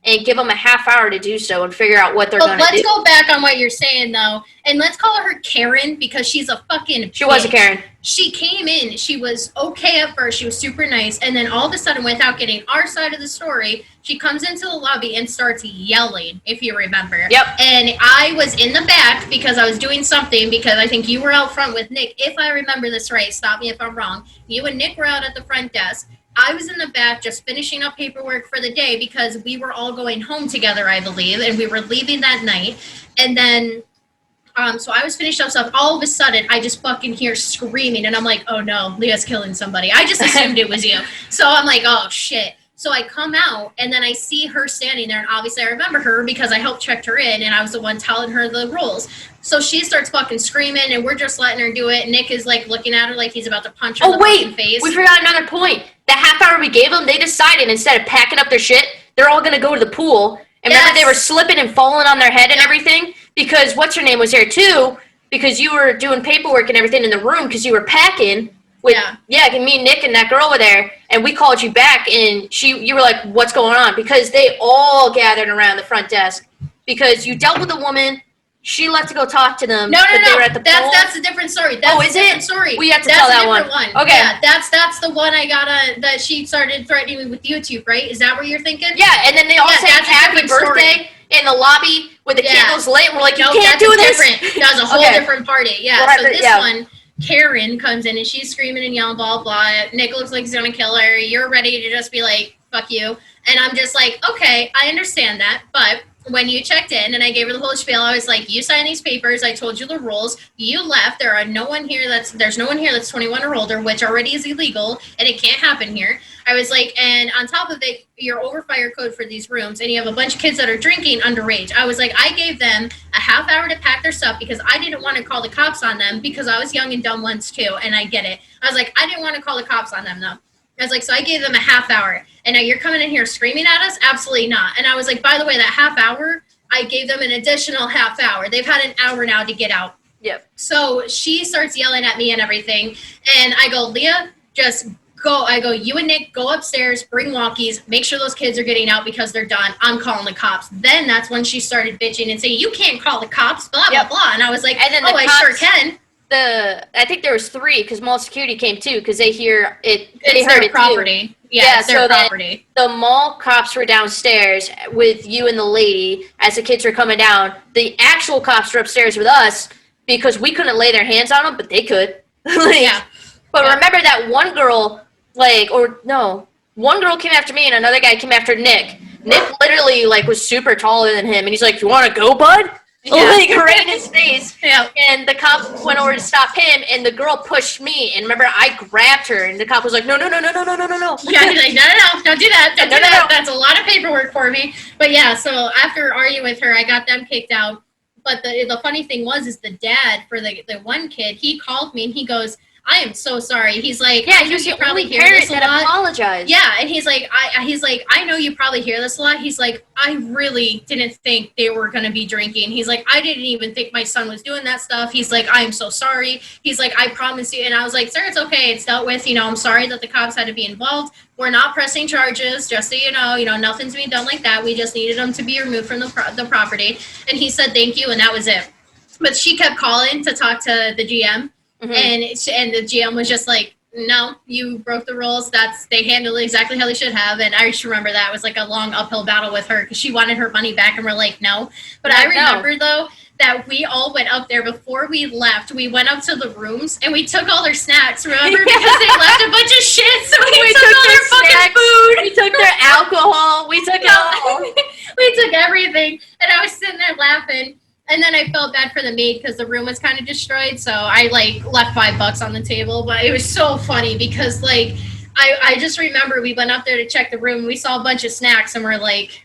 Speaker 2: and give them a half hour to do so and figure out what they're going to do.
Speaker 1: Let's go back on what you're saying, though. And let's call her Karen because she's a fucking bitch.
Speaker 2: She was a Karen.
Speaker 1: She came in. She was okay at first. She was super nice. And then all of a sudden, without getting our side of the story, she comes into the lobby and starts yelling, if you remember.
Speaker 2: Yep.
Speaker 1: And I was in the back because I was doing something because I think you were out front with Nick. If I remember this right, stop me if I'm wrong. You and Nick were out at the front desk. I was in the back just finishing up paperwork for the day because we were all going home together, I believe, and we were leaving that night. And then, so I was finishing up stuff. All of a sudden, I just fucking hear screaming, and I'm like, oh no, Leah's killing somebody. I just assumed it was you. So I'm like, oh shit. So I come out, and then I see her standing there, and obviously I remember her because I helped check her in, and I was the one telling her the rules. So she starts fucking screaming, and we're just letting her do it. Nick is, like, looking at her like he's about to punch her in the fucking face.
Speaker 2: We forgot another point. The half hour we gave them, they decided instead of packing up their shit, they're all going to go to the pool. And remember, they were slipping and falling on their head and everything because what's her name was here, too, because you were doing paperwork and everything in the room because you were packing. With, me, Nick, and that girl were there, and we called you back, and you were like, what's going on? Because they all gathered around the front desk. Because you dealt with a woman, she left to go talk to them.
Speaker 1: No. They were at the pool. That's a different story. That's
Speaker 2: is it?
Speaker 1: Story.
Speaker 2: We have to tell that one. Okay.
Speaker 1: Yeah, that's the one I got that she started threatening me with YouTube, right? Is that what you're thinking?
Speaker 2: Yeah, and then they all said happy birthday in the lobby with the candles lit, and we're like, you can't do this.
Speaker 1: That was a whole different party. Yeah, so this one, Karen comes in and she's screaming and yelling, blah, blah. Nick looks like he's going to kill her. You're ready to just be like, fuck you. And I'm just like, okay, I understand that. But when you checked in and I gave her the whole spiel, I was like, you sign these papers. I told you the rules. You left. There's no one here that's 21 or older, which already is illegal, and it can't happen here. I was like, and on top of it, you're over fire code for these rooms, and you have a bunch of kids that are drinking underage. I was like, I gave them a half hour to pack their stuff because I didn't want to call the cops on them because I was young and dumb once too, and I get it. I was like, I didn't want to call the cops on them though. I was like, so I gave them a half hour, and now you're coming in here screaming at us? Absolutely not. And I was like, by the way, that half hour, I gave them an additional half hour. They've had an hour now to get out.
Speaker 2: Yep.
Speaker 1: So she starts yelling at me and everything, and I go, Leah, just go. I go, you and Nick go upstairs, bring walkies, make sure those kids are getting out because they're done. I'm calling the cops. Then that's when she started bitching and saying, you can't call the cops, blah, blah, blah. And I was like, I sure can.
Speaker 2: I think there was 3 because mall security came too because they hear it.
Speaker 1: They heard it property. Too. Yeah, it's their property.
Speaker 2: The mall cops were downstairs with you and the lady as the kids were coming down. The actual cops were upstairs with us because we couldn't lay their hands on them, but they could. But remember that one girl, one girl came after me and another guy came after Nick. Nick literally was super taller than him, and he's like, "You want to go, bud?" Right in his face.
Speaker 1: Yeah.
Speaker 2: And the cop went over to stop him, and the girl pushed me. And remember, I grabbed her, and the cop was like, no.
Speaker 1: Yeah, he's like, no, don't do that. Don't do that. That's a lot of paperwork for me. But yeah, so after arguing with her, I got them kicked out. But the funny thing is the dad for the one kid, he called me, and he goes, I am so sorry. He's like,
Speaker 2: yeah, he was the only parent that apologized.
Speaker 1: Yeah, and he's like, I know you probably hear this a lot. He's like, I really didn't think they were going to be drinking. He's like, I didn't even think my son was doing that stuff. He's like, I am so sorry. He's like, I promise you. And I was like, sir, it's okay. It's dealt with. I'm sorry that the cops had to be involved. We're not pressing charges, just so you know. Nothing's being done like that. We just needed them to be removed from the property. And he said, thank you, and that was it. But she kept calling to talk to the GM. Mm-hmm. And the GM was just like, no, you broke the rules. They handled it exactly how they should have. And I just remember that it was like a long uphill battle with her because she wanted her money back and we're like, no. But I remember though that we all went up there before we left. We went up to the rooms and we took all their snacks, remember? Because they left a bunch of shit. So we took all their fucking food.
Speaker 2: We took their alcohol. We took it all.
Speaker 1: We took everything. And I was sitting there laughing. And then I felt bad for the maid because the room was kind of destroyed. So I like left $5 on the table. But it was so funny because like I just remember we went up there to check the room. And we saw a bunch of snacks and we're like,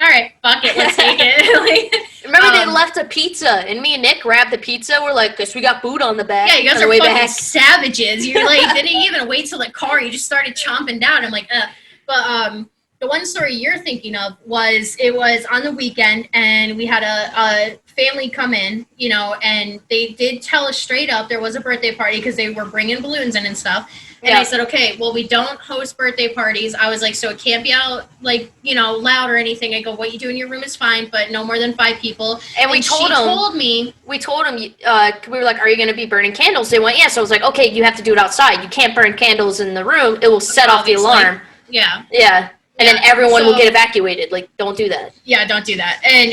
Speaker 1: all right, fuck it, let's take it.
Speaker 2: Remember they left a pizza and me and Nick grabbed the pizza. We're like, guess we got food on the back.
Speaker 1: Yeah, you guys are fucking savages. You're like, didn't even wait till the car. You just started chomping down. I'm like, ugh. But the one story you're thinking of it was on the weekend and we had a family come in, you know, and they did tell us straight up there was a birthday party because they were bringing balloons in and stuff. And I said, okay, well, we don't host birthday parties. I was like, so it can't be out, like, you know, loud or anything. I go, what you do in your room is fine, but no more than 5 people.
Speaker 2: And we told them, we were like, are you going to be burning candles? They went, yes. I was like, okay, you have to do it outside. You can't burn candles in the room. It will set off the alarm.
Speaker 1: Yeah.
Speaker 2: Yeah. And then everyone will get evacuated. Like, don't do that.
Speaker 1: Yeah, don't do that. And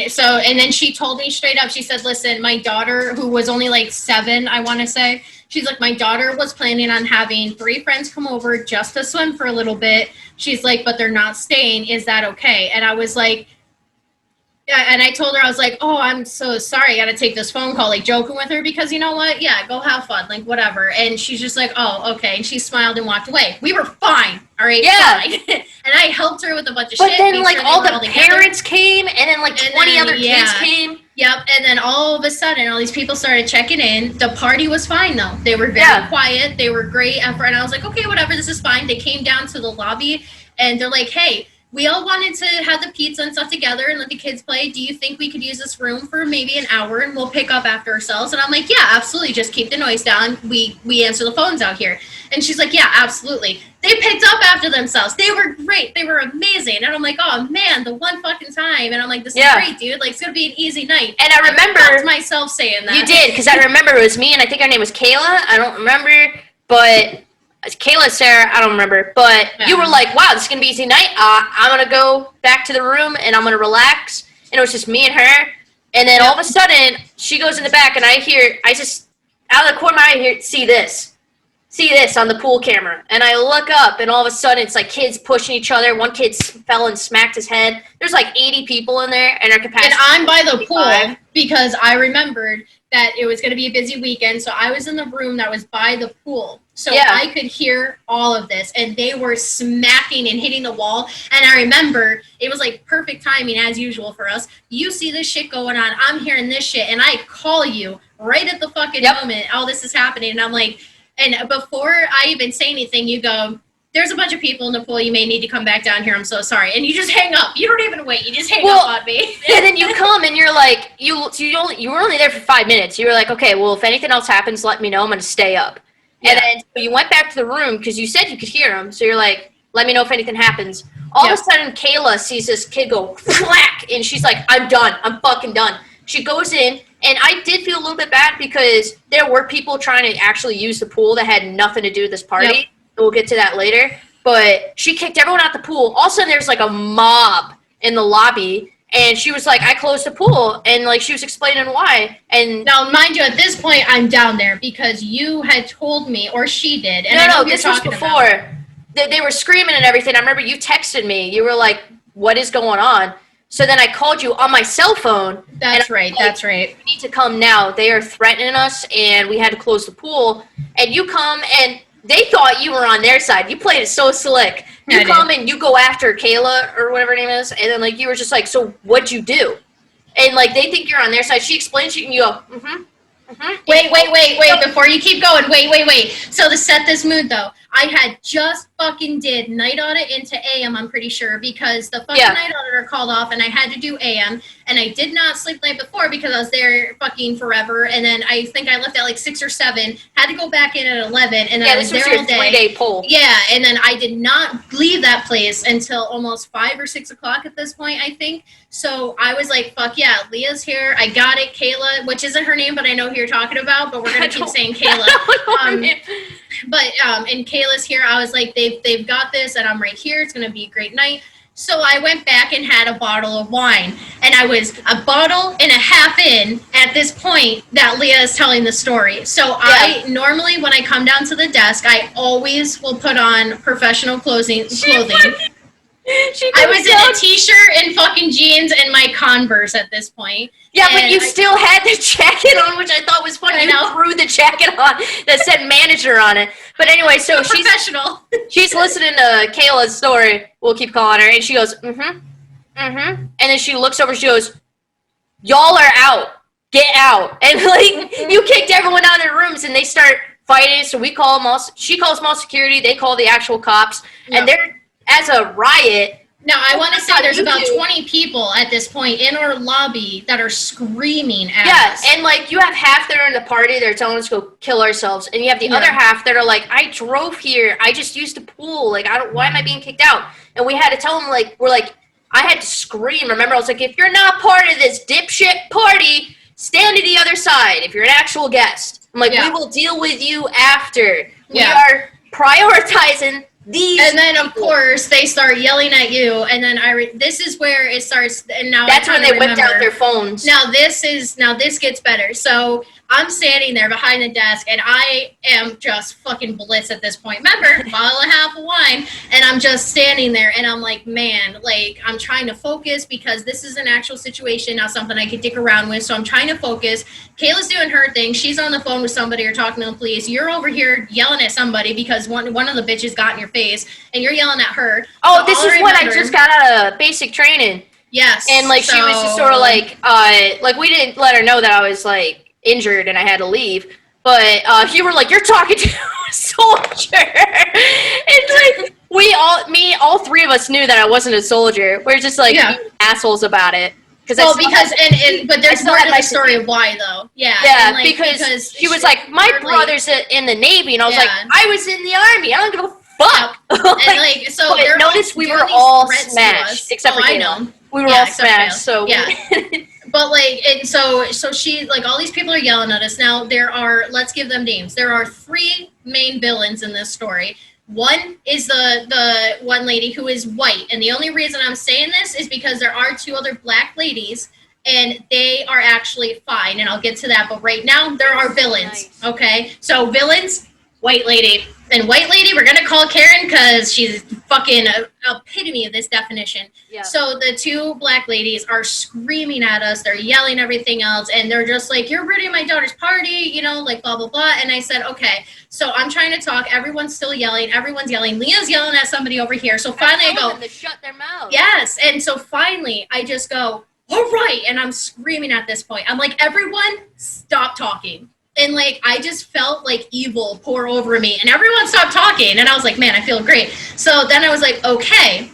Speaker 1: then she told me straight up, she said, listen, my daughter, who was only like 7, I want to say, she's like, my daughter was planning on having 3 friends come over just to swim for a little bit. She's like, but they're not staying. Is that okay? And I was like, and I told her, I was like, oh, I'm so sorry. I got to take this phone call, like joking with her because you know what? Yeah, go have fun, like whatever. And she's just like, oh, okay. And she smiled and walked away. We were fine. All right.
Speaker 2: Yeah.
Speaker 1: Fine. And I helped her with a bunch of
Speaker 2: shit.
Speaker 1: But
Speaker 2: then like all the parents came and then like 20 other kids came.
Speaker 1: Yep. And then all of a sudden, all these people started checking in. The party was fine though. They were very quiet. They were great effort. And I was like, okay, whatever. This is fine. They came down to the lobby and they're like, hey, we all wanted to have the pizza and stuff together and let the kids play. Do you think we could use this room for maybe an hour and we'll pick up after ourselves? And I'm like, yeah, absolutely. Just keep the noise down. We answer the phones out here. And she's like, yeah, absolutely. They picked up after themselves. They were great. They were amazing. And I'm like, oh man, the one fucking time. And I'm like, this is great, dude. Like, it's going to be an easy night.
Speaker 2: And I remember
Speaker 1: myself saying that.
Speaker 2: You did, because I remember it was me and I think her name was Kayla. I don't remember, but Kayla, Sarah, I don't remember, but you were like, wow, this is going to be an easy night. I'm going to go back to the room, and I'm going to relax. And it was just me and her. And then all of a sudden, she goes in the back, and I just, out of the corner of my eye, I see this on the pool camera. And I look up, and all of a sudden, it's like kids pushing each other. One kid fell and smacked his head. There's like 80 people in there, and our capacity.
Speaker 1: And I'm by the pool because I remembered that it was going to be a busy weekend. So I was in the room that was by the pool. So I could hear all of this, and they were smacking and hitting the wall. And I remember it was like perfect timing as usual for us. You see this shit going on. I'm hearing this shit, and I call you right at the fucking moment. All this is happening, and I'm like, and before I even say anything, you go, there's a bunch of people in the pool. You may need to come back down here. I'm so sorry. And you just hang up. You don't even wait. You just hang up on me.
Speaker 2: And then you come and you're like, you were only there for 5 minutes. You were like, okay, well, if anything else happens, let me know. I'm going to stay up. Yeah. And then so you went back to the room because you said you could hear them. So you're like, let me know if anything happens. All of a sudden, Kayla sees this kid go whack, and she's like, I'm done. I'm fucking done. She goes in, and I did feel a little bit bad because there were people trying to actually use the pool that had nothing to do with this party. Yep. We'll get to that later. But she kicked everyone out the pool. All of a sudden, there's like a mob in the lobby. And she was like, I closed the pool. And, like, she was explaining why. And
Speaker 1: now, mind you, at this point, I'm down there because you had told me, or she did. And
Speaker 2: no, this was before. They were screaming and everything. I remember you texted me. You were like, what is going on? So then I called you on my cell phone.
Speaker 1: That's right. That's right.
Speaker 2: You need to come now. They are threatening us, and we had to close the pool. And you come, and they thought you were on their side. You played it so slick. You come and you go after Kayla or whatever her name is, and then like you were just like, so what'd you do? And like they think you're on their side. She explains to you, and you go,
Speaker 1: Wait, before you keep going, wait. So to set this mood, though, I had just fucking did night audit into AM, I'm pretty sure, because the fucking night auditor called off and I had to do AM, and I did not sleep the night before because I was there fucking forever, and then I think I left at like 6 or 7, had to go back in at 11, and then I was there all day.
Speaker 2: 3-day pull.
Speaker 1: Yeah, and then I did not leave that place until almost 5 or 6 o'clock at this point, I think. So I was like, fuck yeah, Leah's here. I got it. Kayla, which isn't her name, but I know who you're talking about, but we're going to keep saying Kayla. And Kayla's here. I was like, they've got this, and I'm right here. It's going to be a great night. So I went back and had a bottle of wine, and I was a bottle and a half in at this point that Leah is telling the story. So I normally, when I come down to the desk, I always will put on professional clothing. I was in a t-shirt and fucking jeans and my Converse at this point.
Speaker 2: Yeah, but you still had the jacket on, which I thought was funny. You threw the jacket on that said manager on it. But anyway, so she's professional. She's listening to Kayla's story. We'll keep calling her, and she goes, and then she looks over. She goes, "Y'all are out. Get out!" And like you kicked everyone out of their rooms, and they start fighting. So we call them all. She calls them all security. They call the actual cops, and they're as a riot.
Speaker 1: Now, I want to say there's about 20 people at this point in our lobby that are screaming at us.
Speaker 2: Yeah, and, like, you have half that are in the party that are telling us to go kill ourselves, and you have the other half that are like, I drove here, I just used the pool, like, why am I being kicked out? And we had to tell them, like, I had to scream. Remember, I was like, if you're not part of this dipshit party, stand to the other side if you're an actual guest. I'm like, we will deal with you after. We are prioritizing these.
Speaker 1: And then, of course, they start yelling at you, and then this is where it starts, and now
Speaker 2: that's when they whipped out their phones.
Speaker 1: Now this gets better. So I'm standing there behind the desk, and I am just fucking blitz at this point. Remember, bottle and a half of wine, and I'm just standing there, and I'm like, man, like, I'm trying to focus because this is an actual situation, not something I could dick around with, so I'm trying to focus. Kayla's doing her thing. She's on the phone with somebody or talking to the police. You're over here yelling at somebody because one of the bitches got in your face, and you're yelling at her.
Speaker 2: Oh, so this is when I just got out of basic training.
Speaker 1: Yes.
Speaker 2: And, like, she was just sort of like we didn't let her know that I was, like, injured and I had to leave, but you were like, you're talking to a soldier. It's like all three of us knew that I wasn't a soldier. We're just like assholes about it. But there's more to the story of why though. Yeah, because she was like, my brother's in the Navy, and I was like, I was in the Army. I don't give a fuck.
Speaker 1: And like, so
Speaker 2: notice we were all smashed except for Dana. We were all smashed. So
Speaker 1: But like, and so she, like, all these people are yelling at us. Now let's give them names. There are 3 main villains in this story. One is the one lady who is white, and the only reason I'm saying this is because there are 2 other black ladies, and they are actually fine, and I'll get to that. But right now, there are villains. Okay, so villains, white lady. And white lady, we're going to call Karen because she's fucking epitome of this definition. Yeah. So the 2 black ladies are screaming at us. They're yelling everything else. And they're just like, you're ruining my daughter's party, you know, like blah, blah, blah. And I said, okay. So I'm trying to talk. Everyone's still yelling. Everyone's yelling. Leah's yelling at somebody over here. So finally I go.
Speaker 2: Them to shut their mouth.
Speaker 1: Yes. And so finally I just go, all right. And I'm screaming at this point. I'm like, everyone stop talking. And, like, I just felt, like, evil pour over me. And everyone stopped talking. And I was like, man, I feel great. So then I was like, okay,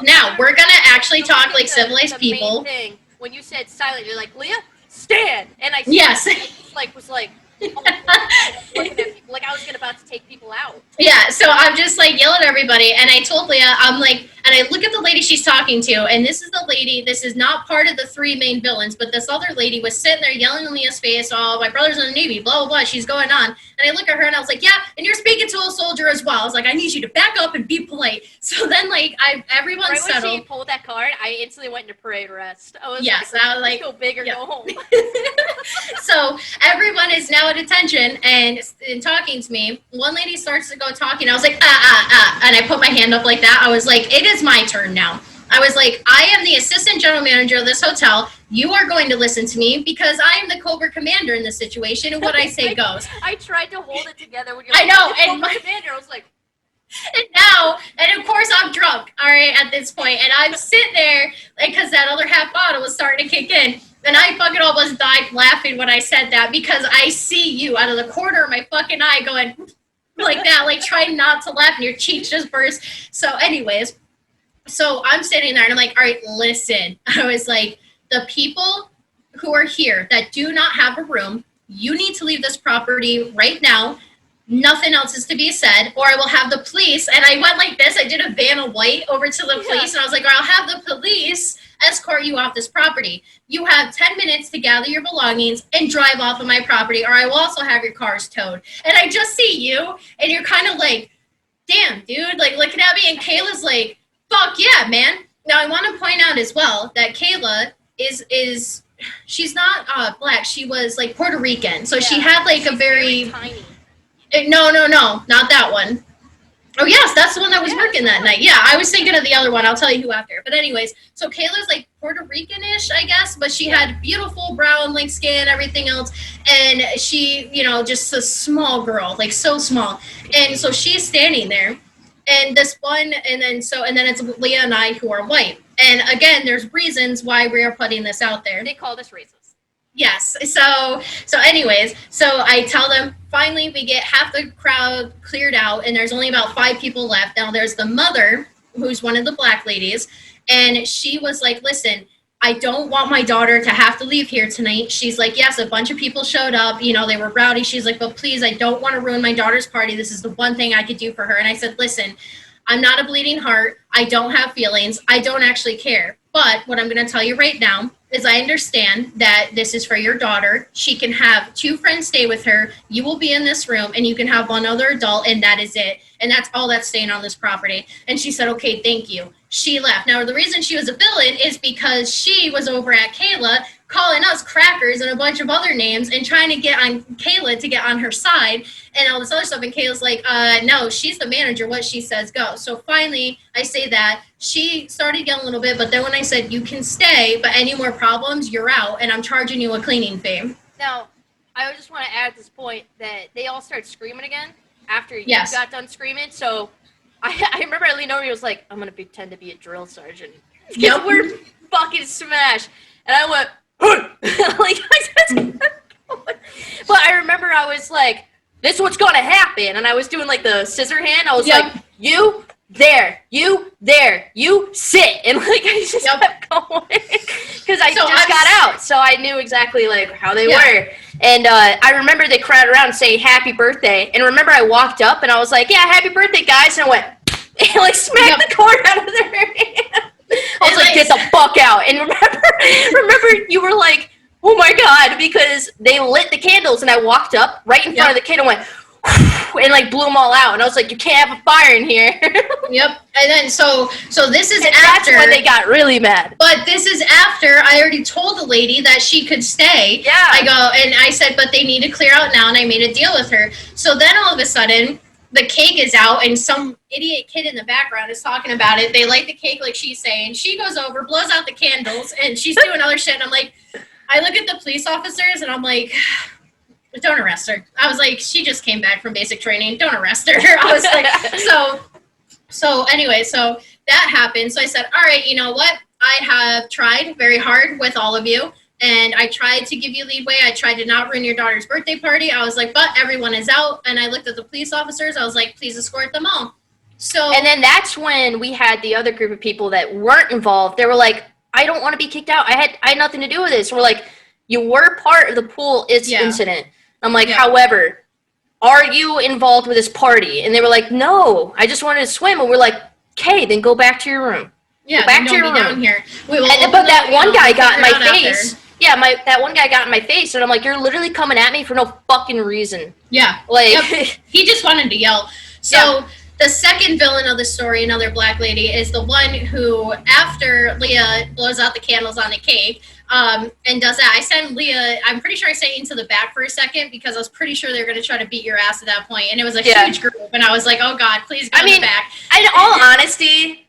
Speaker 1: now we're going to actually talk like civilized people.
Speaker 2: Main thing, when you said silent, you're like, Leah, stand. And I was like, oh, looking at people, like I was about to take people out.
Speaker 1: Yeah, so I'm just like yelling at everybody, and I told Leah, I'm like, and I look at the lady she's talking to, and this is the lady, this is not part of the 3 main villains, but this other lady was sitting there yelling in Leah's face, oh, my brother's in the Navy, blah, blah, blah, she's going on. And I look at her, and I was like, yeah, and you're speaking to a soldier as well. I was like, I need you to back up and be polite. So then, like, everyone settled.
Speaker 2: When she pulled that card, I instantly went into parade arrest. I was
Speaker 1: I was like,
Speaker 2: go big or go home.
Speaker 1: So everyone is now at attention and talking to me. One lady starts to go talking. I was like, and I put my hand up like that. I was like, it is my turn now. I was like, I am the assistant general manager of this hotel. You are going to listen to me because I am the Cobra commander in this situation, and what I say goes.
Speaker 2: I tried to hold it together when you're
Speaker 1: like, I know,
Speaker 2: and my commander, I was like,
Speaker 1: and of course I'm drunk, all right, at this point, and I'm sitting there, because that other half bottle was starting to kick in, and I fucking almost died laughing when I said that, because I see you out of the corner of my fucking eye going, like that, like trying not to laugh and your cheeks just burst. So anyways, so I'm standing there and I'm like, all right, listen. I was like, the people who are here that do not have a room, you need to leave this property right now. Nothing else is to be said, or I will have the police. And I went like this. I did a Vanna White over to the police, and I was like, or I'll have the police escort you off this property. You have 10 minutes to gather your belongings and drive off of my property, or I will also have your cars towed. And I just see you, and you're kind of like, damn, dude, like looking at me, and Kayla's like, fuck yeah, man. Now, I want to point out as well that Kayla is she's not black. She was like Puerto Rican. So she had like a very
Speaker 2: tiny.
Speaker 1: No, not that one. Oh, yes, that's the one that was working that night. Yeah, I was thinking of the other one. I'll tell you who after. But anyways, so Kayla's like Puerto Rican-ish, I guess, but she had beautiful brown, like, skin, everything else. And she, just a small girl, like, so small. And so she's standing there. And this one, and then it's Leah and I who are white. And again, there's reasons why we are putting this out there.
Speaker 2: They call this racist.
Speaker 1: Yes. So anyways, so I tell them, finally we get half the crowd cleared out and there's only about 5 people left. Now there's the mother, who's one of the black ladies, and she was like, listen, I don't want my daughter to have to leave here tonight. She's like, yes, a bunch of people showed up, they were rowdy. She's like, but please, I don't want to ruin my daughter's party. This is the one thing I could do for her. And I said, listen, I'm not a bleeding heart. I don't have feelings. I don't actually care. But what I'm going to tell you right now is I understand that this is for your daughter. She can have 2 friends stay with her. You will be in this room, and you can have one other adult, and that is it. And that's all that's staying on this property. And she said, okay, thank you. She left. Now, the reason she was a villain is because she was over at Kayla calling us crackers and a bunch of other names and trying to get on Kayla to get on her side and all this other stuff. And Kayla's like, no, she's the manager. What she says, go. So finally, I say that. She started yelling a little bit, but then when I said, you can stay, but any more problems, you're out, and I'm charging you a cleaning fee.
Speaker 2: Now, I just want to add at this point that they all started screaming again after you
Speaker 1: Yes.
Speaker 2: got done screaming. So I remember I leaned over and was like, I'm going to pretend to be a drill sergeant. Because
Speaker 1: Yep.
Speaker 2: we're fucking smashed. And I went, like, but I remember I was like, this is what's going to happen. And I was doing like the scissor hand. I was like, you there, you sit. And like, I just kept going because I just got out. So I knew exactly like how they were. And I remember they crowded around and saying happy birthday. And remember I walked up and I was like, yeah, happy birthday, guys. And I went, and like smacked the cord out of their hand. I was like, get the fuck out. And remember you were like, oh my God, because they lit the candles and I walked up right in front of the kid and went, and like blew them all out. And I was like, you can't have a fire in here.
Speaker 1: Yep. And then, so this is
Speaker 2: and
Speaker 1: after.
Speaker 2: That's when they got really mad.
Speaker 1: But this is after I already told the lady that she could stay.
Speaker 2: Yeah.
Speaker 1: I go, and I said, but they need to clear out now, and I made a deal with her. So then all of a sudden, the cake is out, and some idiot kid in the background is talking about it. They light the cake like she's saying. She goes over, blows out the candles, and she's doing other shit. And I'm like, I look at the police officers, and I'm like, don't arrest her. I was like, she just came back from basic training. Don't arrest her. I was like, so anyway, so that happened. So I said, all right, you know what? I have tried very hard with all of you. And I tried to give you leeway. I tried to not ruin your daughter's birthday party. I was like, but everyone is out. And I looked at the police officers. I was like, please escort them all. So,
Speaker 2: and then that's when we had the other group of people that weren't involved. They were like, I don't want to be kicked out. I had nothing to do with this. We're like, you were part of the pool incident. I'm like, however, are you involved with this party? And they were like, no, I just wanted to swim. And we're like, okay, then go back to your room.
Speaker 1: Yeah,
Speaker 2: go back to your room.
Speaker 1: Down here.
Speaker 2: But that one guy got in my face. Yeah, that one guy got in my face, and I'm like, you're literally coming at me for no fucking reason.
Speaker 1: Yeah.
Speaker 2: Like,
Speaker 1: he just wanted to yell. So the second villain of the story, another black lady, is the one who, after Leah blows out the candles on the cake, and does that. I sent Leah, I'm pretty sure I sent you into the back for a second because I was pretty sure they were going to try to beat your ass at that point, and it was a huge group, and I was like, oh God, please go in the back.
Speaker 2: In all honesty,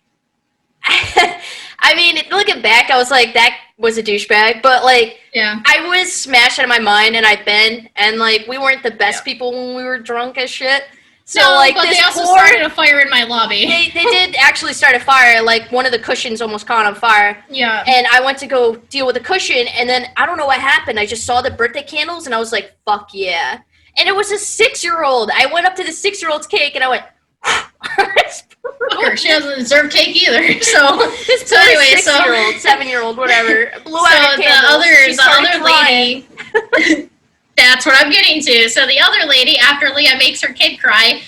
Speaker 2: I mean, looking back, I was like, that was a douchebag, but like, I was smashed out of my mind, and I've been, and like, we weren't the best people when we were drunk as shit. So
Speaker 1: no,
Speaker 2: like,
Speaker 1: but
Speaker 2: this
Speaker 1: they also started a fire in my lobby.
Speaker 2: They did actually start a fire. Like, one of the cushions almost caught on fire.
Speaker 1: Yeah.
Speaker 2: And I went to go deal with the cushion, and then I don't know what happened. I just saw the birthday candles, and I was like, fuck yeah. And it was a 6-year-old. I went up to the 6-year-old's cake and I went,
Speaker 1: of course, she doesn't deserve cake either. So,
Speaker 2: so anyway, 6-year-old, 7-year-old, whatever, blew out her candles.
Speaker 1: The other lady, that's what I'm getting to. So the other lady, after Leah makes her kid cry,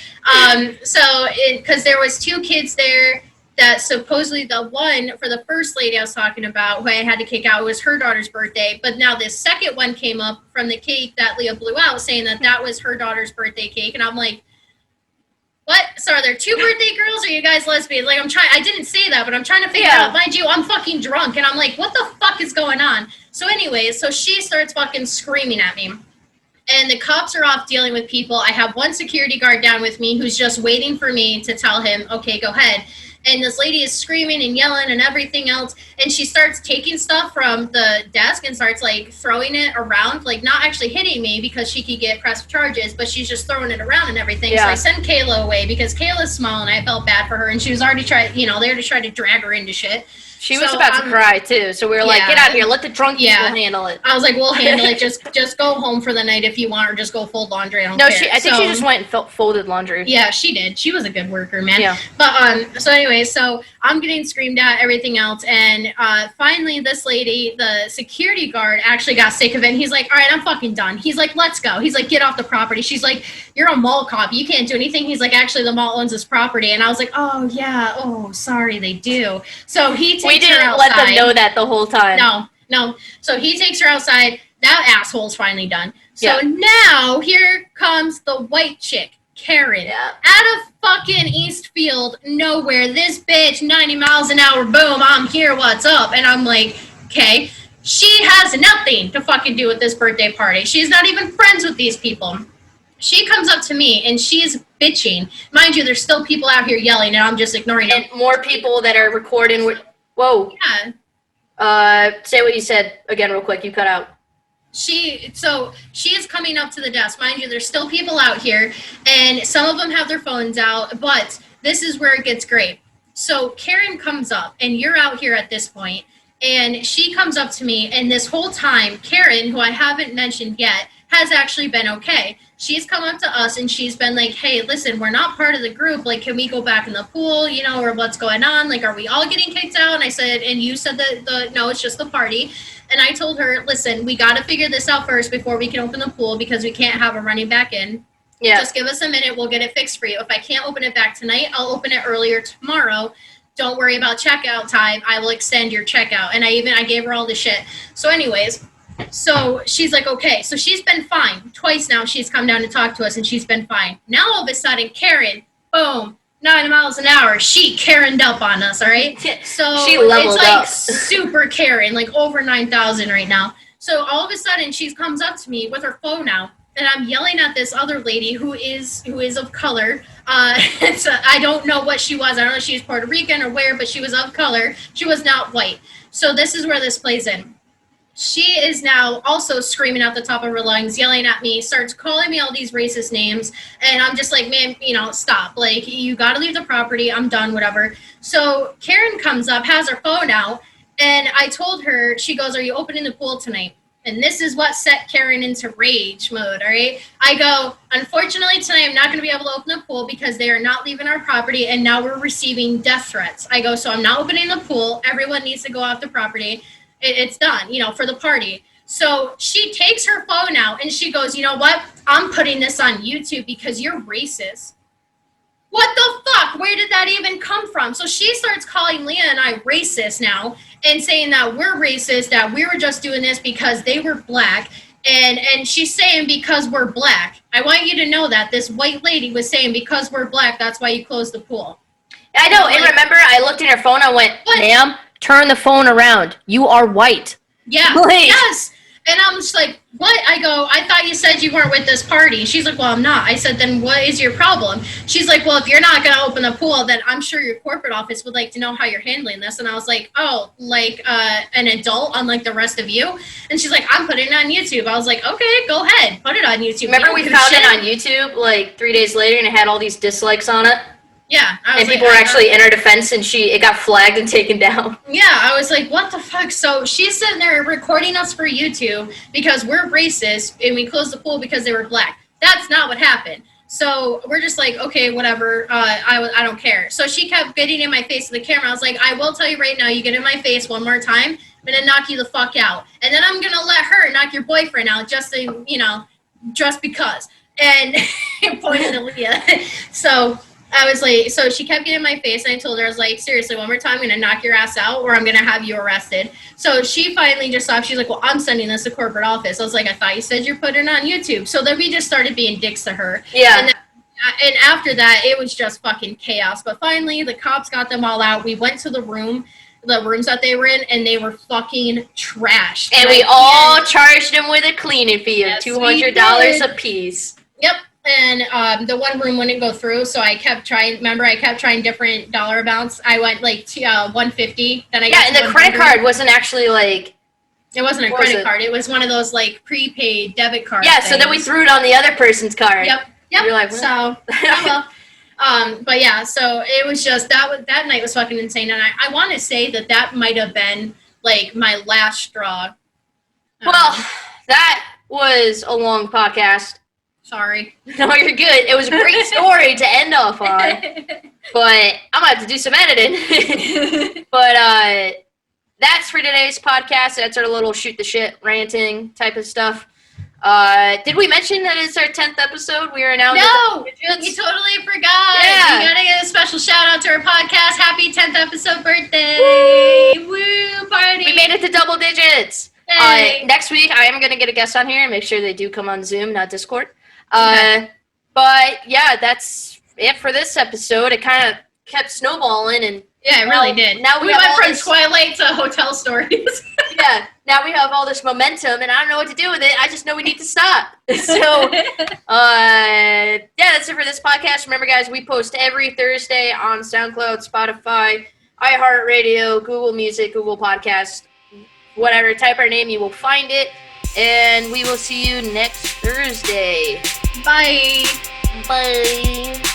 Speaker 1: because there was 2 kids there that supposedly the one for the first lady I was talking about who I had to kick out, it was her daughter's birthday, but now this second one came up from the cake that Leah blew out saying that was her daughter's birthday cake, and I'm like, what? So are there 2 birthday girls or are you guys lesbians? Like, I didn't say that, but I'm trying to figure out. Mind you, I'm fucking drunk. And I'm like, what the fuck is going on? So anyways, so she starts fucking screaming at me. And the cops are off dealing with people. I have one security guard down with me who's just waiting for me to tell him, okay, go ahead. And this lady is screaming and yelling and everything else. And she starts taking stuff from the desk and starts, like, throwing it around, like, not actually hitting me because she could get pressed charges, but she's just throwing it around and everything. Yeah. So I sent Kayla away because Kayla's small and I felt bad for her. And she was already they already tried to drag her into shit.
Speaker 2: She was about to cry, too. So we were like, get out of here. Let the drunk people handle it.
Speaker 1: I was like, we'll handle it. Just go home for the night if you want, or just go fold laundry. I don't care.
Speaker 2: I think she just went and folded laundry.
Speaker 1: Yeah, she did. She was a good worker, man.
Speaker 2: Yeah.
Speaker 1: But, so anyway, so I'm getting screamed at, everything else. And finally, this lady, the security guard, actually got sick of it. And he's like, all right, I'm fucking done. He's like, let's go. He's like, get off the property. She's like, you're a mall cop. You can't do anything. He's like, actually, the mall owns this property. And I was like, oh, yeah. Oh, sorry, they do. So he takes her outside.
Speaker 2: Let them know that the whole time.
Speaker 1: No. So he takes her outside. That asshole's finally done. So now here comes the white chick, Karen, out of fucking Eastfield, nowhere. This bitch, 90 miles an hour, boom, I'm here, what's up? And I'm like, okay. She has nothing to fucking do with this birthday party. She's not even friends with these people. She comes up to me and she's bitching. Mind you, there's still people out here yelling and I'm just ignoring them.
Speaker 2: And more people that are recording with... Whoa.
Speaker 1: Yeah.
Speaker 2: Say what you said again real quick. You cut out.
Speaker 1: She is coming up to the desk. Mind you, there's still people out here, and some of them have their phones out, but this is where it gets great. So Karen comes up, and you're out here at this point, and she comes up to me, and this whole time, Karen, who I haven't mentioned yet, has actually been okay. She's come up to us and she's been like, hey, listen, we're not part of the group. Like, can we go back in the pool, or what's going on? Like, are we all getting kicked out? And I said, and you said that no, it's just the party. And I told her, listen, we got to figure this out first before we can open the pool because we can't have them running back in. Yeah. Just give us a minute. We'll get it fixed for you. If I can't open it back tonight, I'll open it earlier tomorrow. Don't worry about checkout time. I will extend your checkout. And I gave her all the shit. So anyways, so she's like, okay. So she's been fine. Twice now she's come down to talk to us and she's been fine. Now all of a sudden, Karen, boom, 9 miles an hour. She Karen'd up on us, all right? So
Speaker 2: she leveled
Speaker 1: it's like
Speaker 2: up.
Speaker 1: Super Karen, like over 9,000 right now. So all of a sudden she comes up to me with her phone out. And I'm yelling at this other lady who is of color. So I don't know what she was. I don't know if she was Puerto Rican or where, but she was of color. She was not white. So this is where this plays in. She is now also screaming at the top of her lungs, yelling at me, starts calling me all these racist names. And I'm just like, man, stop. Like, you got to leave the property. I'm done, whatever. So Karen comes up, has her phone out. And I told her, she goes, are you opening the pool tonight? And this is what set Karen into rage mode, all right? I go, unfortunately, tonight I'm not going to be able to open the pool because they are not leaving our property, and now we're receiving death threats. I go, so I'm not opening the pool. Everyone needs to go off the property. It's done, for the party. So she takes her phone out, and she goes, you know what? I'm putting this on YouTube because you're racist. What the fuck? Where did that even come from? So she starts calling Leah and I racist now and saying that we're racist, that we were just doing this because they were black. And she's saying because we're black. I want you to know that this white lady was saying because we're black, that's why you closed the pool.
Speaker 2: I know. And remember, I looked at her phone. I went, ma'am, turn the phone around. You are white.
Speaker 1: Yeah.
Speaker 2: Please.
Speaker 1: Yes. And I'm just like, what? I go, I thought you said you weren't with this party. She's like, well, I'm not. I said, then what is your problem? She's like, well, if you're not going to open the pool, then I'm sure your corporate office would like to know how you're handling this. And I was like, oh, like an adult unlike the rest of you? And she's like, I'm putting it on YouTube. I was like, okay, go ahead. Put it on YouTube.
Speaker 2: Remember we found it on YouTube like 3 days later and it had all these dislikes on it?
Speaker 1: Yeah.
Speaker 2: And people were actually in her defense and it got flagged and taken down.
Speaker 1: Yeah, I was like, what the fuck? So she's sitting there recording us for YouTube because we're racist and we closed the pool because they were black. That's not what happened. So we're just like, okay, whatever. I don't care. So she kept getting in my face with the camera. I was like, I will tell you right now, you get in my face one more time, I'm going to knock you the fuck out. And then I'm going to let her knock your boyfriend out just so, just because. And pointed to Leah. So I was like, so she kept getting in my face, and I told her, I was like, seriously, one more time, I'm going to knock your ass out, or I'm going to have you arrested. So she finally just stopped. She's like, well, I'm sending this to corporate office. I was like, I thought you said you're putting it on YouTube. So then we just started being dicks to her.
Speaker 2: Yeah.
Speaker 1: And after that, it was just fucking chaos. But finally, the cops got them all out. We went to the rooms that they were in, and they were fucking trashed.
Speaker 2: And we all charged them with a cleaning fee of $200 a piece.
Speaker 1: Yep. And the one room wouldn't go through, so I kept trying. Remember, I kept trying different dollar amounts. I went like to 150. Then I got
Speaker 2: and the credit card wasn't actually like.
Speaker 1: It wasn't a credit card. It was one of those like prepaid debit cards.
Speaker 2: Yeah. So then we threw it on the other person's card.
Speaker 1: Yep.
Speaker 2: You're like, what?
Speaker 1: So well. But yeah, so it was just that night was fucking insane, and I want to say that might have been like my last straw.
Speaker 2: Well, that was a long podcast.
Speaker 1: Sorry.
Speaker 2: No, you're good. It was a great story to end off on, but I'm gonna have to do some editing. But that's for today's podcast. That's our little shoot the shit ranting type of stuff. Did we mention that it's our 10th episode? We are now.
Speaker 1: No, you totally forgot.
Speaker 2: Yeah.
Speaker 1: We gotta give a special shout out to our podcast. Happy 10th episode birthday! Woo party!
Speaker 2: We made it to double digits. Next week, I am gonna get a guest on here and make sure they do come on Zoom, not Discord.
Speaker 1: Okay.
Speaker 2: But yeah, that's it for this episode. It kind of kept snowballing, and
Speaker 1: yeah, it really did.
Speaker 2: Now we
Speaker 1: went from
Speaker 2: this...
Speaker 1: Twilight to hotel stories.
Speaker 2: Yeah, now we have all this momentum, and I don't know what to do with it. I just know we need to stop. So, yeah, that's it for this podcast. Remember, guys, we post every Thursday on SoundCloud, Spotify, iHeartRadio, Google Music, Google Podcast, whatever. Type our name, you will find it. And we will see you next Thursday.
Speaker 1: Bye.
Speaker 2: Bye.